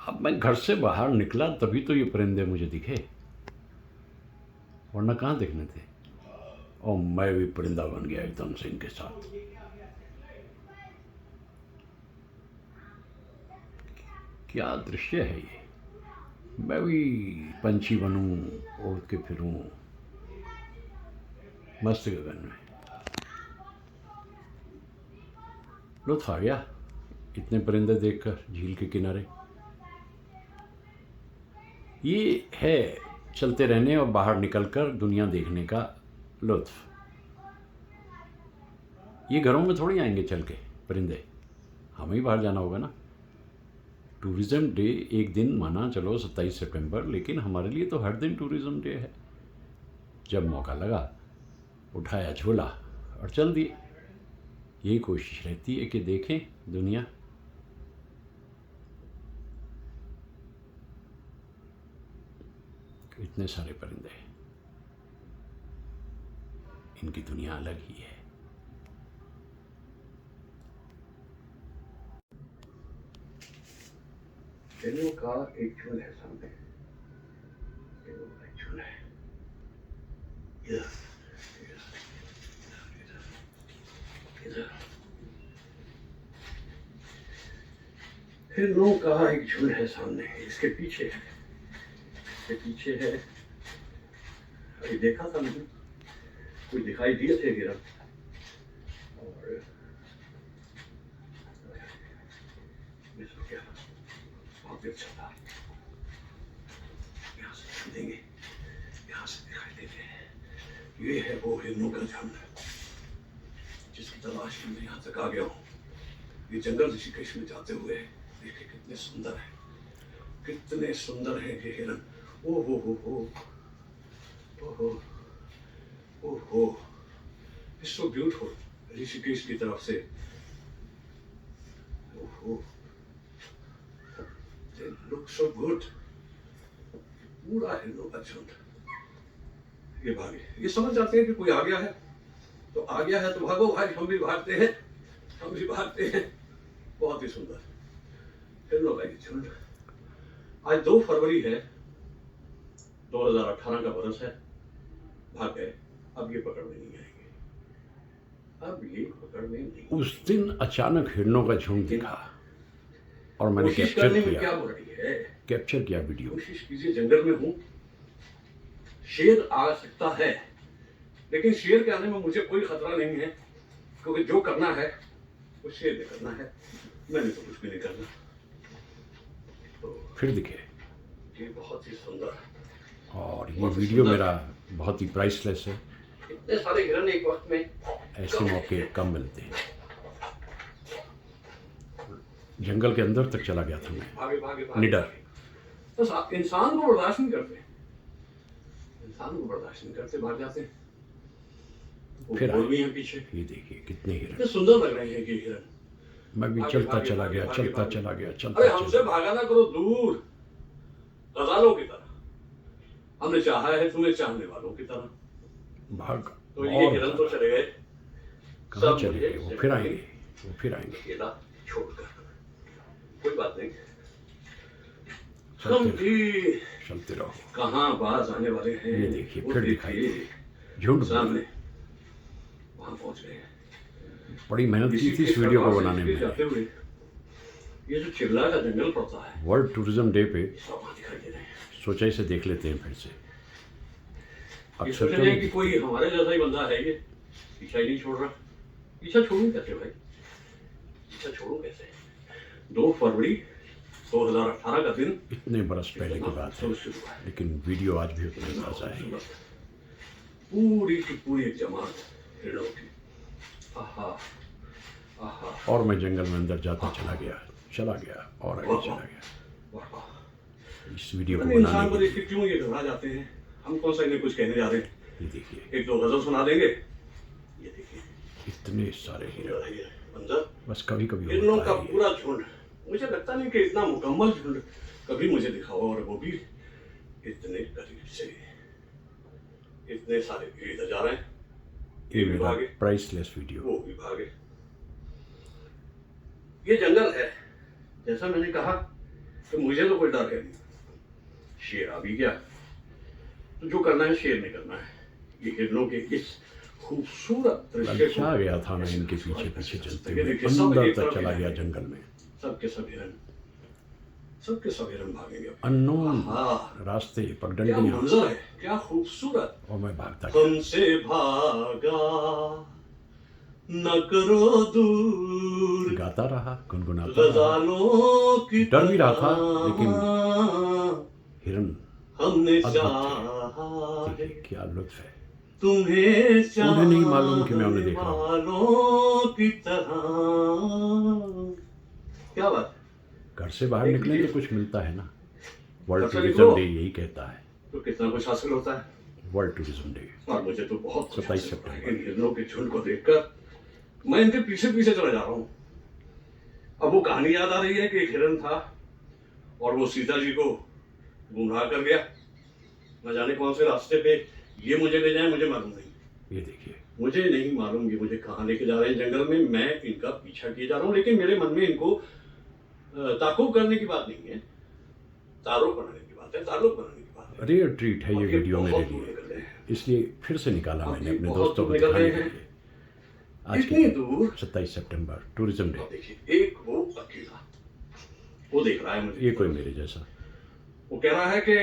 [SPEAKER 2] अब मैं घर से बाहर निकला तभी तो ये परिंदे मुझे दिखे, वरना कहाँ दिखने थे। और मैं भी परिंदा बन गया एकदम से इनके साथ। क्या दृश्य है ये। मैं भी पंछी बनूं, उड़ के फिरूं मस्त गगन में। लुत्फ आ गया इतने परिंदे देखकर झील के किनारे। ये है चलते रहने और बाहर निकलकर दुनिया देखने का लुत्फ। ये घरों में थोड़ी आएंगे चल के परिंदे, हमें ही बाहर जाना होगा ना। टूरिज़्म डे एक दिन माना चलो 27 सितंबर, लेकिन हमारे लिए तो हर दिन टूरिज़्म डे है। जब मौका लगा उठाया झोला और चल दिए। यही कोशिश रहती है कि देखें दुनिया। इतने सारे परिंदे, इनकी दुनिया अलग ही है।
[SPEAKER 1] दिलों का एक झुंड है सामने, दिलों का एक झुंड है। इधर इधर हिरणों का एक झुंड है सामने, इसके पीछे है, इसके पीछे है। अभी देखा था मैंने, कुछ दिखाई दिए थे हिरण, और मैं सो गया। बहुत अच्छा था। यहाँ से देंगे, यहाँ से दिखाई देते हैं। ये है वो हिरणों का झुंड जिसकी तलाश में मैं यहाँ तक आ गया हूँ। ये जंगल ऋषिकेश में जाते हुए देखिए कितने सुंदर है, कितने सुंदर है ये हिरण। ओ हो ओहो, इट्स सो ब्यूटीफुल। ऋषिकेश की तरफ से ओहो, they look so good। पूरा हिरणों का झुंड ये भागे, ये समझ जाते हैं कि कोई आ गया है, तो आ गया है तो भागो भाई, हम भी भागते हैं, हम भी भागते हैं। बहुत ही सुंदर हिरणों का ये झुंड। आज 2 फरवरी है, 2018 का बरस है। भाग गए, अब ये पकड़ में नहीं आएंगे, अब ये पकड़ में नहीं।
[SPEAKER 2] उस दिन अचानक हिरणों का झुंड दिखा और मैंने
[SPEAKER 1] कोशिश
[SPEAKER 2] कैप्चर
[SPEAKER 1] करने में
[SPEAKER 2] किया,
[SPEAKER 1] क्या बुराई है?
[SPEAKER 2] कैप्चर किया वीडियो।
[SPEAKER 1] कोशिश कीजिए, जंगल में हूँ, शेर आ सकता है, लेकिन शेर के आने में मुझे कोई खतरा नहीं है, क्योंकि जो करना है वो शेर ने करना है, मैंने तो कुछ भी नहीं करना। तो
[SPEAKER 2] फिर दिखे,
[SPEAKER 1] ये बहुत ही सुंदर,
[SPEAKER 2] और ये वीडियो मेरा बहुत ही प्राइसलेस है।
[SPEAKER 1] इतने सारे हिरण एक वक्त में,
[SPEAKER 2] ऐसे मौके कम मिलते हैं। जंगल के अंदर तक चला गया था मैं,
[SPEAKER 1] भागे भागे भागे,
[SPEAKER 2] निडर।
[SPEAKER 1] बस आप इंसान को बर्दाश्त नहीं करते, इंसान को बर्दाश्त नहीं करते, भाग जाते हैं।
[SPEAKER 2] फिर
[SPEAKER 1] और भी हैं पीछे,
[SPEAKER 2] ये देखिए कितने हिरण।
[SPEAKER 1] कितने सुंदर लग रहे हैं ये हिरण।
[SPEAKER 2] मैं भी
[SPEAKER 1] भागे,
[SPEAKER 2] चलता
[SPEAKER 1] भागे,
[SPEAKER 2] चला
[SPEAKER 1] भागे,
[SPEAKER 2] गया,
[SPEAKER 1] भागे,
[SPEAKER 2] चलता
[SPEAKER 1] भागे।
[SPEAKER 2] चला गया,
[SPEAKER 1] अरे
[SPEAKER 2] चलता
[SPEAKER 1] हमसे
[SPEAKER 2] चला
[SPEAKER 1] भागा ना करो दूर, गजालों की तरह। हमने चाहा है तुम्हें चाहने वालों की तरह।
[SPEAKER 2] भाग।
[SPEAKER 1] तो ये हिरण तो चले गए,
[SPEAKER 2] कहाँ
[SPEAKER 1] सब
[SPEAKER 2] चले
[SPEAKER 1] मुझे
[SPEAKER 2] गए? वो फिर आएंगे, वो फिर आएंगे।
[SPEAKER 1] अकेला छोड़कर। कोई बात नहीं, हम
[SPEAKER 2] चलते
[SPEAKER 1] भी
[SPEAKER 2] चलते रहो।
[SPEAKER 1] कहाँ बाज आने वाले हैं।
[SPEAKER 2] ये देखिए,
[SPEAKER 1] वो
[SPEAKER 2] फिर दिखाई
[SPEAKER 1] देखिए,
[SPEAKER 2] दे। झुंड
[SPEAKER 1] सामने वहां पहुंच गए।
[SPEAKER 2] बड़ी मेहनत की थी इस वीडियो को बनाने में।
[SPEAKER 1] जाते हुए ये जो चिल्ला का जंगल पड़ता है,
[SPEAKER 2] वर्ल्ड टूरिज्म डे पे
[SPEAKER 1] सब वहां दिखाई दे रहे हैं।
[SPEAKER 2] सोचा इसे देख लेते हैं फिर से।
[SPEAKER 1] ये
[SPEAKER 2] अक्सर
[SPEAKER 1] सोच
[SPEAKER 2] तो
[SPEAKER 1] रहे हैं
[SPEAKER 2] नहीं
[SPEAKER 1] कि कोई हमारे जैसा ही बंदा है, ये पीछा ही नहीं छोड़ रहा। पीछा छोड़ूं कैसे भाई, पीछा छोड़ूं कैसे? 2 फरवरी 2018 का दिन,
[SPEAKER 2] इतने बरस पहले की बात है, लेकिन वीडियो आज भी उतना ही ताज़ा है।
[SPEAKER 1] पूरी की पूरी एक जमात हिरणों की। आहा आहा,
[SPEAKER 2] और मैं जंगल में अंदर जाता चला गया और आगे चला गया।
[SPEAKER 1] वाह वाह।
[SPEAKER 2] इस वीडियो को
[SPEAKER 1] इंसान
[SPEAKER 2] बनाने
[SPEAKER 1] को
[SPEAKER 2] के लिए।
[SPEAKER 1] देख के क्यों ये घबरा जाते हैं? हम कौन सा इन्हें कुछ कहने जा रहे हैं?
[SPEAKER 2] ये देखिए,
[SPEAKER 1] 1-2 गजल सुना देंगे। ये देखिए
[SPEAKER 2] इतने सारे हिरण।
[SPEAKER 1] मंजर,
[SPEAKER 2] बस कभी कभी
[SPEAKER 1] हिरणों
[SPEAKER 2] होता
[SPEAKER 1] का
[SPEAKER 2] है ये।
[SPEAKER 1] पूरा झुंड। मुझे लगता नहीं कि इतना मुकम्मल झुंड कभी मुझे दिखा हो, और वो भी इतने करीब से। इतने सारे इधर जा रहे हैं,
[SPEAKER 2] ये
[SPEAKER 1] भी
[SPEAKER 2] मेरा
[SPEAKER 1] भागे,
[SPEAKER 2] प्राइसलेस वीडियो।
[SPEAKER 1] वो भी भागे। ये जंगल है, जैसा मैंने कहा कि मुझे तो कोई डर है नहीं। शेर आ भी गया तो जो करना है शेर ने करना है। ये हिरणों के इस खूबसूरत दृश्य
[SPEAKER 2] ललचा गया था मैं इनके पीछे पीछे चलते हुए,
[SPEAKER 1] देखिए, सब
[SPEAKER 2] अंदर
[SPEAKER 1] एक
[SPEAKER 2] तक
[SPEAKER 1] तरफ
[SPEAKER 2] चला
[SPEAKER 1] है।
[SPEAKER 2] गया जंगल में।
[SPEAKER 1] सबके सब हिरण, सबके सब हिरण भागेंगे।
[SPEAKER 2] अननोन
[SPEAKER 1] आहा,
[SPEAKER 2] रास्ते,
[SPEAKER 1] क्या
[SPEAKER 2] पगडंडियां,
[SPEAKER 1] मंजर है, क्या खूबसूरत।
[SPEAKER 2] और मैं भागता गया।
[SPEAKER 1] हमसे भागा न करो दूर,
[SPEAKER 2] गाता रहा, गुनगुनाता रहा।
[SPEAKER 1] गजालों की
[SPEAKER 2] डर भी रहा था,
[SPEAKER 1] तरह।
[SPEAKER 2] लेकिन हिरन
[SPEAKER 3] हमने
[SPEAKER 2] अद्भुत
[SPEAKER 3] चाहा है
[SPEAKER 2] देखिए क्या लुत्फ है।
[SPEAKER 3] तुम्हें
[SPEAKER 2] उन्हें नहीं मालूम कि मैं उन्हें देख रहा हूँ।
[SPEAKER 3] वालों की तरह। क्या बात है?
[SPEAKER 2] घर से बाहर
[SPEAKER 3] एक
[SPEAKER 2] निकलें
[SPEAKER 3] ये-
[SPEAKER 2] तो कुछ मिलता है ना। वर्ल्ड
[SPEAKER 3] घर से
[SPEAKER 2] टूरिज्म
[SPEAKER 3] निकलो
[SPEAKER 2] डे यही कहता है।
[SPEAKER 3] तो कितना कुछ हासिल होता है।
[SPEAKER 2] वर्ल्ड टूरिज्म डे
[SPEAKER 3] और मुझे तो बहुत कुछ
[SPEAKER 2] 27
[SPEAKER 3] हासिल हुआ है।
[SPEAKER 2] सितंबर।
[SPEAKER 3] इन हिरणों के झुंड को देखकर मैं इनके पीछे पीछे चला जा रहा हूँ। अब वो कहानी याद आ रही है कि एक हिरन था और वो सीता जी को गुमराह कर गया। न जाने कौन से रास्ते पे ये मुझे ले जाए, मुझे मालूम नहीं।
[SPEAKER 2] ये देखिए
[SPEAKER 3] मुझे नहीं मालूम ये मुझे कहाँ लेके जा रहे हैं जंगल में। मैं इनका पीछा किए जा रहा हूँ, लेकिन मेरे मन में इनको ताकुब करने की बात नहीं है, तारुफ बनाने की बात है, ताल्लुक बनाने की बात है।
[SPEAKER 2] रेयर ट्रीट है ये
[SPEAKER 3] और ये
[SPEAKER 2] वीडियो मेरे
[SPEAKER 3] बहुत दूर
[SPEAKER 2] लिए,
[SPEAKER 3] निकल रहे हैं।
[SPEAKER 2] इसलिए फिर से निकाला
[SPEAKER 3] अब
[SPEAKER 2] मैंने
[SPEAKER 3] ये
[SPEAKER 2] अपने
[SPEAKER 3] बहुत
[SPEAKER 2] दोस्तों को
[SPEAKER 3] दूर निकल
[SPEAKER 2] दिखाने
[SPEAKER 3] रहे
[SPEAKER 2] के
[SPEAKER 3] हैं।
[SPEAKER 2] लिए। आज
[SPEAKER 3] इतनी
[SPEAKER 2] के
[SPEAKER 3] दूर।
[SPEAKER 2] 27 सितंबर टूरिज्म डे।
[SPEAKER 3] अब देखिए, एक वो अकेला वो देख रहा है मुझे।
[SPEAKER 2] ये कोई मेरे जैसा।
[SPEAKER 3] वो कह रहा है कि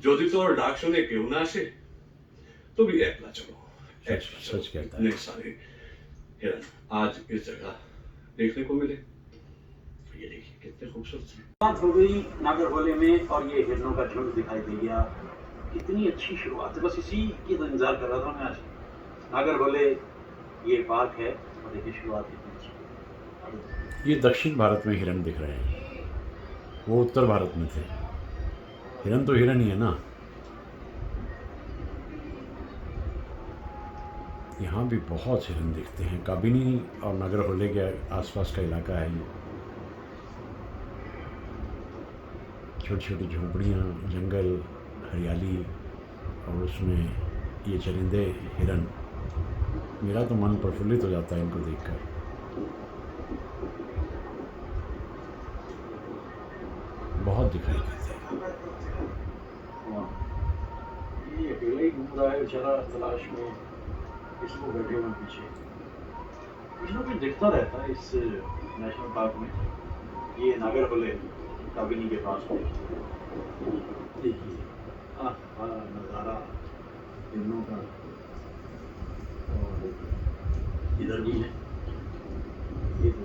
[SPEAKER 3] যদি তোর ডাক শুনে কেউ না আসে तो भी একলা चलो।
[SPEAKER 2] सच सच कहता है।
[SPEAKER 3] इतने सारे हिरन आज इस जगह देखने को मिले। ये देखिए कितने खूबसूरत हैं।
[SPEAKER 4] बात हो गई नागरहोले में और ये हिरणों का झुंड दिखाई दे गया। कितनी अच्छी शुरुआत है, बस इसी की तो इंतजार कर रहा था मैं आज। नागरहोले ये पार्क है और देखिए शुरुआत कितनी अच्छी।
[SPEAKER 2] ये दक्षिण भारत में हिरन दिख रहे हैं, वो उत्तर भारत में थे। हिरन तो हिरन ही है ना। यहाँ भी बहुत हिरन दिखते हैं। काबिनी और नागरहोले के आसपास का इलाका है ये। छोटी छोटी झोपड़ियाँ, जंगल, हरियाली और उसमें ये चरिंदे हिरन। मेरा तो मन प्रफुल्लित हो जाता है इनको देखकर। बहुत दिखाई देते हैं।
[SPEAKER 4] ये अकेला ही घूम रहा है बेचारा तलाश में, किसी को बैठे हुए पीछे। कुछ ना कुछ दिखता रहता है इस नेशनल पार्क में। ये नागरहोले काबिनी के पास में देखिए नज़ारा हिरणों का। और इधर भी है ये तो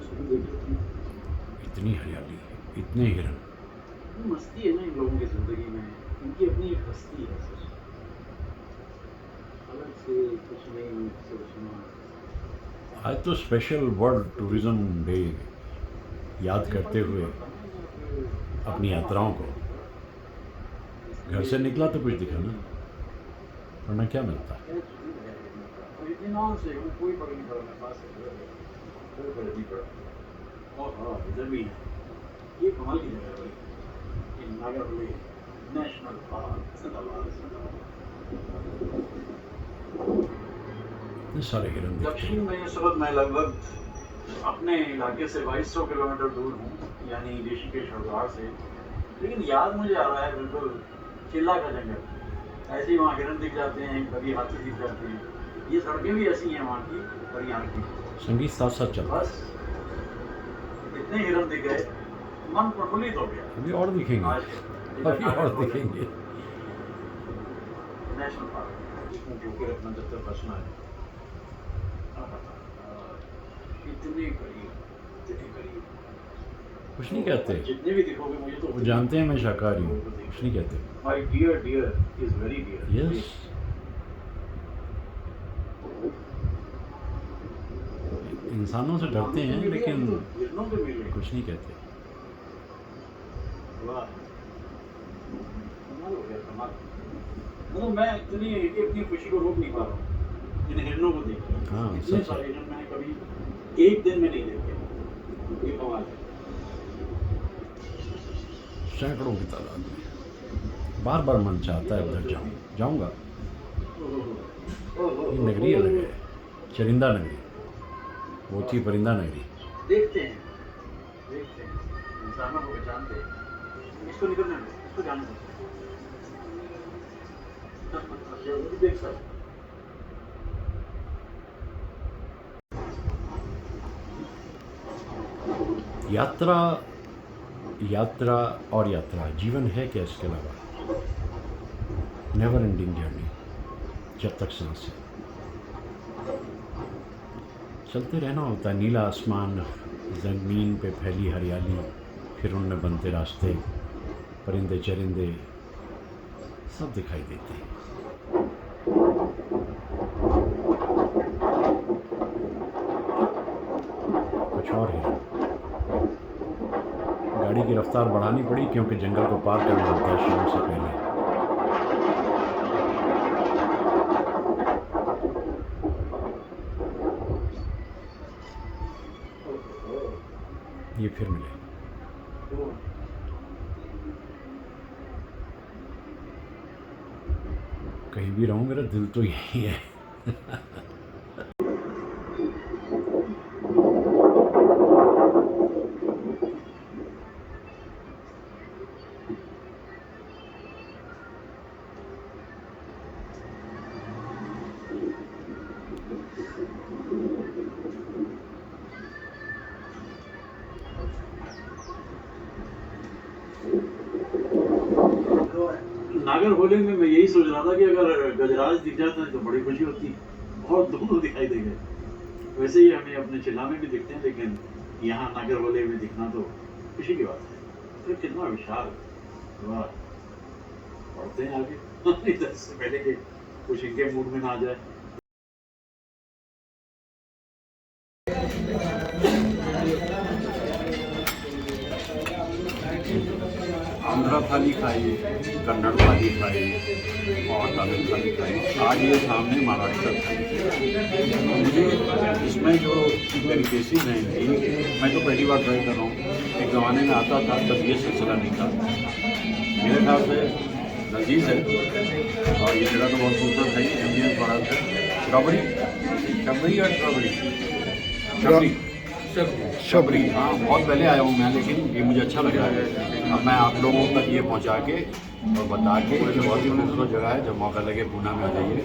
[SPEAKER 2] इतनी हरियाली, इतने हिरन।
[SPEAKER 4] मस्ती है ना इन लोगों की जिंदगी में। इनकी अपनी एक हस्ती है सच। अलग से कुछ नहीं सोचना।
[SPEAKER 2] आज तो स्पेशल वर्ल्ड टूरिज्म डे याद करते हुए अपनी यात्राओं को घर से निकला तो कुछ दिखा ना, वरना क्या मिलता।
[SPEAKER 4] इत्मीनान से कोई फर्क नहीं पड़ा। मेरे पास कोई फर्क नहीं पड़ा। और हाँ इधर भी है। ये कमाल की जगह है ये नागरहोले नेशनल पार्क।
[SPEAKER 2] इतने सारे हिरन दिखते
[SPEAKER 4] दक्षिण
[SPEAKER 2] हैं।
[SPEAKER 4] में इस वक्त मैं लगभग अपने इलाके से 2200 किलोमीटर दूर हूँ, यानी ऋषिकेश हरिद्वार से। लेकिन याद मुझे आ रहा है बिल्कुल चिल्ला का जंगल। ऐसे ही वहाँ हिरन दिख जाते हैं, कभी हाथी दिख जाते हैं। ये सड़कें भी ऐसी हैं वहाँ की और यहाँ की।
[SPEAKER 2] संगीत साथ साथ चल रहा है।
[SPEAKER 4] बस इतने हिरन दिख गए, मन प्रफुल्लित हो गया।
[SPEAKER 2] अभी और दिखेंगे,
[SPEAKER 4] आज
[SPEAKER 2] अभी और दिखेंगे।
[SPEAKER 4] नेशनल पार्क इसमें जो कि अपना दफ्तर बसना है। इतने करीब, इतने करीब।
[SPEAKER 2] कुछ नहीं कहते,
[SPEAKER 4] जितने भी दिखोगे मुझे तो
[SPEAKER 2] वो जानते हैं मैं शाकाहारी हूँ। कुछ नहीं कहते।
[SPEAKER 4] My dear dear is very dear.
[SPEAKER 2] Yes, इंसानों से डरते हैं लेकिन
[SPEAKER 4] हिरणों के मिले।
[SPEAKER 2] कुछ नहीं कहते।
[SPEAKER 4] वाह कमाल हो गया, कमाल। मतलब मैं इतनी अपनी खुशी को रोक नहीं पा रहा हूँ इन हिरणों को देख कर।
[SPEAKER 2] हाँ,
[SPEAKER 4] इतने
[SPEAKER 2] सच है।
[SPEAKER 4] सारे हिरण मैंने कभी एक दिन में नहीं देखे। ये कमाल है।
[SPEAKER 2] सैकड़ों की तादाद में। बार बार मन चाहता है उधर जाऊँ, जाऊँगा। ये नगरी अलग है, चरिंदा नगरी, वो थी परिंदा नगरी।
[SPEAKER 4] देखते हैं इंसानों को पहचानते हैं। इसको निकलने दो, इसको जाने दो। देख सकते
[SPEAKER 2] यात्रा, यात्रा और यात्रा। जीवन है क्या इसके अलावा? नेवर एंडिंग जर्नी, जब तक सांस है। चलते रहना होता है। नीला आसमान, ज़मीन पे फैली हरियाली, फिर उनमें बनते रास्ते, परिंदे चरिंदे, सब दिखाई देते हैं। कुछ और है, गाड़ी की रफ्तार बढ़ानी पड़ी क्योंकि जंगल को पार करना होता है शाम से पहले। ये फिर मिले। कहीं भी रहूं मेरा दिल तो यही है।
[SPEAKER 4] नागर होले में मैं यही सोच रहा था कि अगर गजराज दिख जाता है तो बड़ी खुशी होती और दोनों दिखाई देंगे। वैसे ही हमें अपने चिल्ला में भी दिखते हैं, लेकिन यहाँ नागर होले में दिखना तो खुशी की बात है। तो कितना विशाल, वाह। पढ़ते हैं आगे इधर से पहले कि कुछ इनके मूड में ना आ जाए।
[SPEAKER 2] आंध्रा थाली खाई, कन्नड़ थाली खाई और तमिल थाली खाई। आज ये सामने महाराष्ट्र थाली। मुझे इसमें जो डेलिकेसी नहीं थी, मैं तो पहली बार ट्राई कर रहा हूँ। एक ज़माने में आता था तब ये सिलसिला नहीं था। मेरे ख्याल से लजीज है और ये जगह तो बहुत खूबसूरत है। एम्बियंस बड़ा है। शबरी शबरी और शबरी शबरी, हाँ बहुत पहले आया हूँ मैं, लेकिन ये मुझे अच्छा लग रहा है। अब मैं आप लोगों तक ये पहुँचा के और बता के कि बहुत ही खूबसूरत जगह है। जब मौका लगे पूना में आ जाइए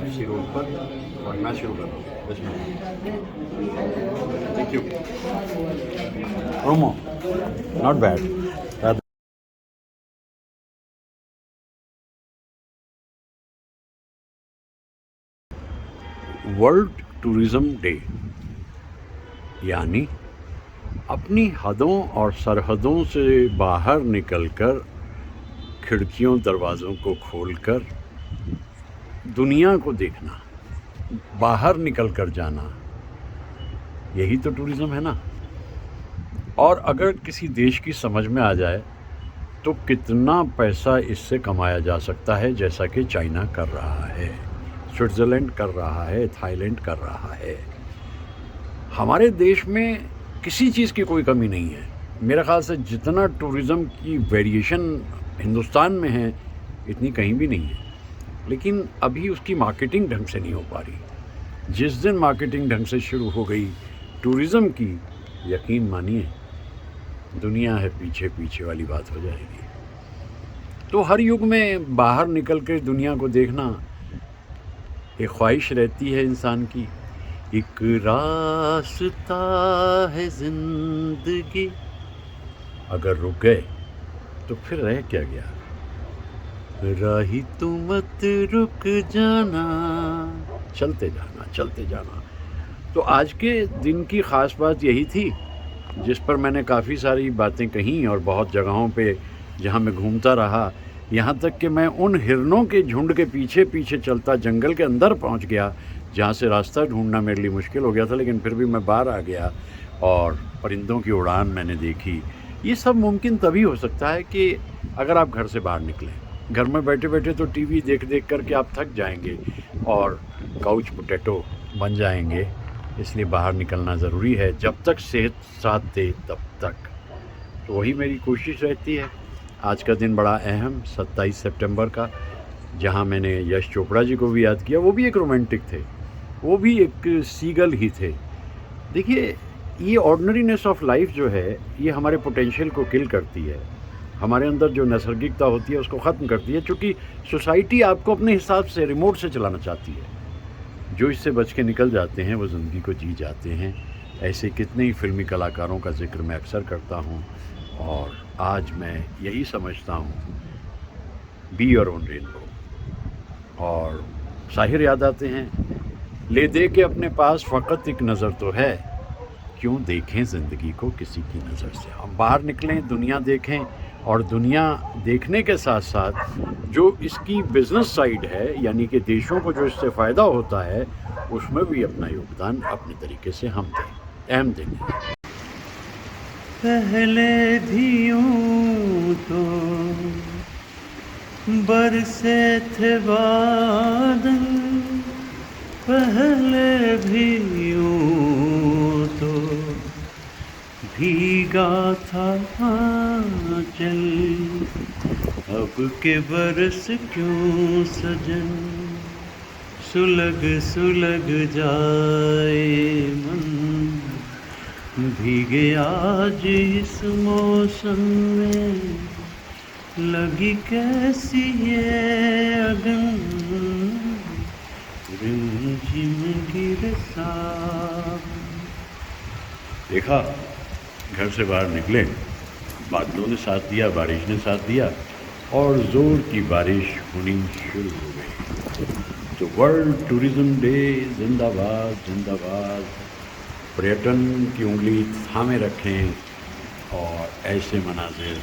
[SPEAKER 2] इसी रोड पर। और मैं शुरू कर रहा हूँ इसमें। Thank you. Promo not bad. World tourism day यानी अपनी हदों और सरहदों से बाहर निकलकर, खिड़कियों दरवाज़ों को खोलकर दुनिया को देखना, बाहर निकल कर जाना, यही तो टूरिज़्म है ना। और अगर किसी देश की समझ में आ जाए तो कितना पैसा इससे कमाया जा सकता है, जैसा कि चाइना कर रहा है, स्विट्ज़रलैंड कर रहा है, थाईलैंड कर रहा है। हमारे देश में किसी चीज़ की कोई कमी नहीं है। मेरे ख़्याल से जितना टूरिज़्म की वेरिएशन हिंदुस्तान में है इतनी कहीं भी नहीं है। लेकिन अभी उसकी मार्केटिंग ढंग से नहीं हो पा रही। जिस दिन मार्केटिंग ढंग से शुरू हो गई टूरिज़्म की, यकीन मानिए दुनिया है पीछे पीछे वाली बात हो जाएगी। तो हर युग में बाहर निकल कर दुनिया को देखना एक ख्वाहिश रहती है इंसान की। एक रास्ता है जिंदगी, अगर रुक गए तो फिर रह क्या गया। राही तू मत रुक जाना, चलते जाना चलते जाना। तो आज के दिन की ख़ास बात यही थी, जिस पर मैंने काफ़ी सारी बातें कहीं और बहुत जगहों पे जहाँ मैं घूमता रहा, यहाँ तक कि मैं उन हिरनों के झुंड के पीछे पीछे चलता जंगल के अंदर पहुँच गया, जहाँ से रास्ता ढूंढना मेरे लिए मुश्किल हो गया था। लेकिन फिर भी मैं बाहर आ गया और परिंदों की उड़ान मैंने देखी। ये सब मुमकिन तभी हो सकता है कि अगर आप घर से बाहर निकलें। घर में बैठे बैठे तो टीवी देख देख करके आप थक जाएंगे और काउच पोटैटो बन जाएंगे। इसलिए बाहर निकलना ज़रूरी है, जब तक सेहत साथ दे तब तक। तो वही मेरी कोशिश रहती है। आज का दिन बड़ा अहम 27 सितंबर का, जहाँ मैंने यश चोपड़ा जी को भी याद किया। वो भी एक रोमांटिक थे, वो भी एक सीगल ही थे। देखिए, ये ऑर्डिनरीनेस ऑफ लाइफ जो है, ये हमारे पोटेंशियल को किल करती है। हमारे अंदर जो नैसर्गिकता होती है उसको ख़त्म करती है, क्योंकि सोसाइटी आपको अपने हिसाब से रिमोट से चलाना चाहती है। जो इससे बच के निकल जाते हैं वो ज़िंदगी को जी जाते हैं। ऐसे कितने ही फिल्मी कलाकारों का जिक्र मैं अक्सर करता हूँ और आज मैं यही समझता हूँ, बी योर ओन रेनबो। और शाहिर याद आते हैं, ले दे के अपने पास फ़कत एक नज़र तो है, क्यों देखें ज़िंदगी को किसी की नज़र से। हम बाहर निकलें, दुनिया देखें और दुनिया देखने के साथ साथ जो इसकी बिजनेस साइड है, यानी कि देशों को जो इससे फ़ायदा होता है, उसमें भी अपना योगदान अपने तरीके से हम दें, अहम देंगे।
[SPEAKER 5] पहले भी यूं तो बरसे थे बादल, पहले भी यूं तो भीगा था आंचल, अब के बरस क्यों सजन, सुलग सुलग जाए मन, भीगे आज इस मौसम में, लगी कैसी ये अगन, रिमझिम गिरे सावन।
[SPEAKER 2] देखा, घर से बाहर निकले, बादलों ने साथ दिया, बारिश ने साथ दिया और ज़ोर की बारिश होनी शुरू हो गई। तो वर्ल्ड टूरिज़्म डे जिंदाबाद जिंदाबाद। पर्यटन की उंगली थामे रखें और ऐसे मनाजिर